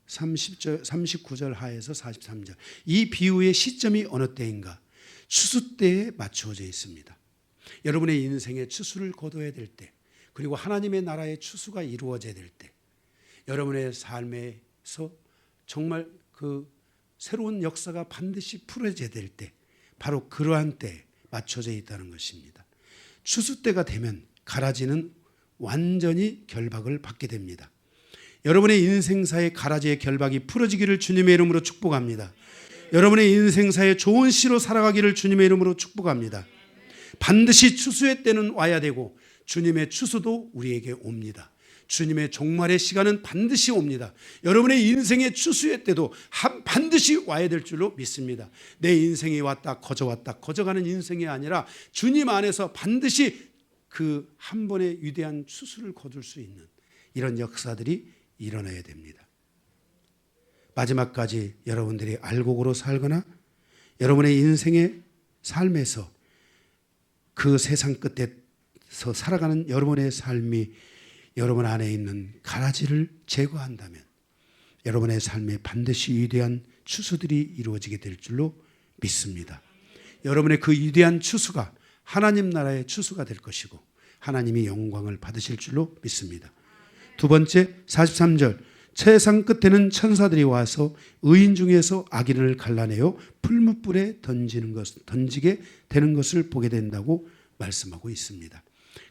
Speaker 1: 39절 하에서 43절 이 비유의 시점이 어느 때인가? 추수 때에 맞추어져 있습니다. 여러분의 인생에 추수를 거둬야 될 때 그리고 하나님의 나라의 추수가 이루어져야 될 때 여러분의 삶에서 정말 그 새로운 역사가 반드시 풀어져야 될 때 바로 그러한 때에 맞춰져 있다는 것입니다. 추수 때가 되면 가라지는 완전히 결박을 받게 됩니다. 여러분의 인생사의 가라지의 결박이 풀어지기를 주님의 이름으로 축복합니다. 여러분의 인생사에 좋은 시로 살아가기를 주님의 이름으로 축복합니다. 반드시 추수의 때는 와야 되고 주님의 추수도 우리에게 옵니다. 주님의 종말의 시간은 반드시 옵니다. 여러분의 인생의 추수의 때도 반드시 와야 될 줄로 믿습니다. 내 인생이 왔다 거저왔다 거저가는 인생이 아니라 주님 안에서 반드시 그 한 번의 위대한 추수를 거둘 수 있는 이런 역사들이 일어나야 됩니다. 마지막까지 여러분들이 알곡으로 살거나 여러분의 인생의 삶에서 그 세상 끝에서 살아가는 여러분의 삶이 여러분 안에 있는 가라지를 제거한다면 여러분의 삶에 반드시 위대한 추수들이 이루어지게 될 줄로 믿습니다. 여러분의 그 위대한 추수가 하나님 나라의 추수가 될 것이고 하나님이 영광을 받으실 줄로 믿습니다. 두 번째 43절 세상 끝에는 천사들이 와서 의인 중에서 악인을 갈라내어 풀무불에 던지게 되는 것을 보게 된다고 말씀하고 있습니다.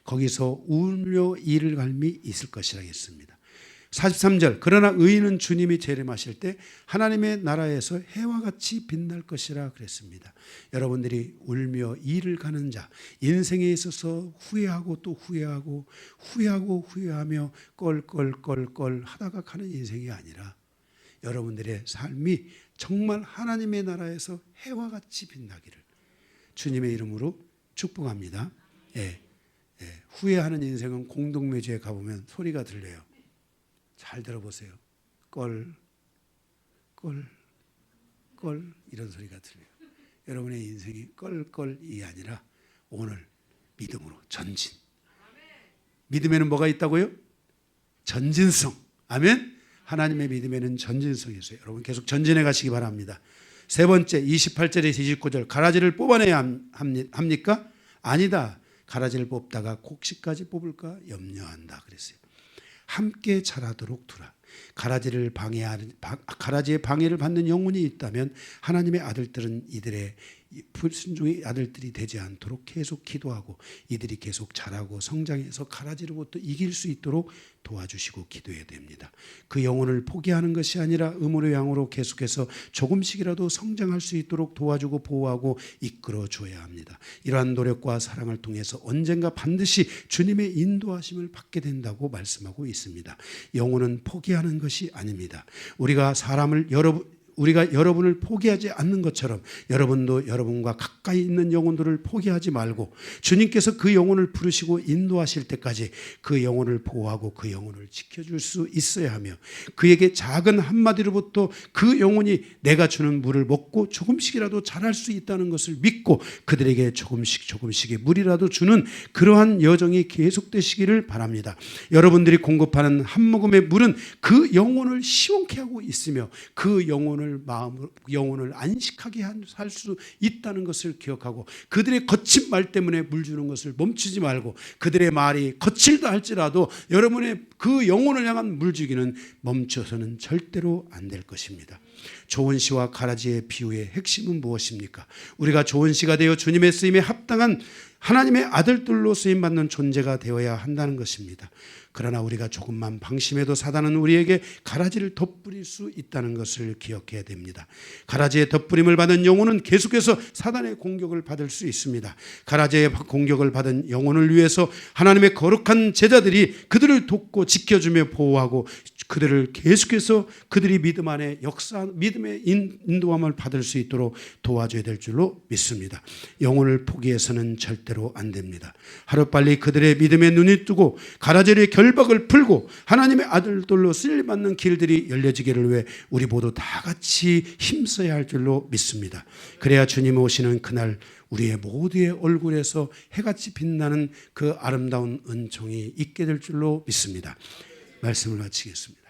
Speaker 1: 거기서 울며 이를 갈미 있을 것이라 했습니다. 43절 그러나 의인은 주님이 재림하실 때 하나님의 나라에서 해와 같이 빛날 것이라 그랬습니다. 여러분들이 울며 이를 가는 자, 인생에 있어서 후회하고 또 후회하고 후회하며 껄껄껄껄 하다가 가는 인생이 아니라 여러분들의 삶이 정말 하나님의 나라에서 해와 같이 빛나기를 주님의 이름으로 축복합니다. 후회하는 인생은 공동묘지에 가보면 소리가 들려요. 잘 들어보세요. 껄 이런 소리가 들려요. 여러분의 인생이 껄껄이 아니라 오늘 믿음으로 전진. 믿음에는 뭐가 있다고요? 전진성. 아멘. 하나님의 믿음에는 전진성이 있어요. 여러분 계속 전진해 가시기 바랍니다. 세 번째 28절에서 29절 가라지를 뽑아내야 합니까? 아니다. 가라지를 뽑다가 곡식까지 뽑을까 염려한다 그랬어요. 함께 자라도록 두라. 가라지의 방해를 받는 영혼이 있다면 하나님의 아들들은 이들의 불순종의 아들들이 되지 않도록 계속 기도하고 이들이 계속 자라고 성장해서 가라지로부터 이길 수 있도록 도와주시고 기도해야 됩니다. 그 영혼을 포기하는 것이 아니라 음으로 양으로 계속해서 조금씩이라도 성장할 수 있도록 도와주고 보호하고 이끌어 줘야 합니다. 이러한 노력과 사랑을 통해서 언젠가 반드시 주님의 인도하심을 받게 된다고 말씀하고 있습니다. 영혼은 포기하는 것이 아닙니다. 우리가 여러분을 포기하지 않는 것처럼 여러분도 여러분과 가까이 있는 영혼들을 포기하지 말고 주님께서 그 영혼을 부르시고 인도하실 때까지 그 영혼을 보호하고 그 영혼을 지켜줄 수 있어야 하며 그에게 작은 한마디로부터 그 영혼이 내가 주는 물을 먹고 조금씩이라도 자랄 수 있다는 것을 믿고 그들에게 조금씩의 물이라도 주는 그러한 여정이 계속되시기를 바랍니다. 여러분들이 공급하는 한 모금의 물은 그 영혼을 시원케 하고 있으며 그 영혼을 안식하게 할 수 있다는 것을 기억하고 그들의 거친 말 때문에 물 주는 것을 멈추지 말고 그들의 말이 거칠다 할지라도 여러분의 그 영혼을 향한 물 주기는 멈춰서는 절대로 안 될 것입니다. 좋은 씨와 가라지의 비유의 핵심은 무엇입니까? 우리가 좋은 씨가 되어 주님의 쓰임에 합당한 하나님의 아들들로 쓰임받는 존재가 되어야 한다는 것입니다. 그러나 우리가 조금만 방심해도 사단은 우리에게 가라지를 덧뿌릴 수 있다는 것을 기억해야 됩니다. 가라지의 덧뿌림을 받은 영혼은 계속해서 사단의 공격을 받을 수 있습니다. 가라지의 공격을 받은 영혼을 위해서 하나님의 거룩한 제자들이 그들을 돕고 지켜주며 보호하고 그들을 계속해서 그들이 믿음 안에 믿음의 인도함을 받을 수 있도록 도와줘야 될 줄로 믿습니다. 영혼을 포기해서는 절대로 안 됩니다. 하루빨리 그들의 믿음에 눈이 뜨고 가라지의 결박을 풀고 하나님의 아들들로 쓰임받는 길들이 열려지기를 위해 우리 모두 다 같이 힘써야 할 줄로 믿습니다. 그래야 주님 오시는 그날 우리의 모두의 얼굴에서 해같이 빛나는 그 아름다운 은총이 있게 될 줄로 믿습니다. 말씀을 마치겠습니다.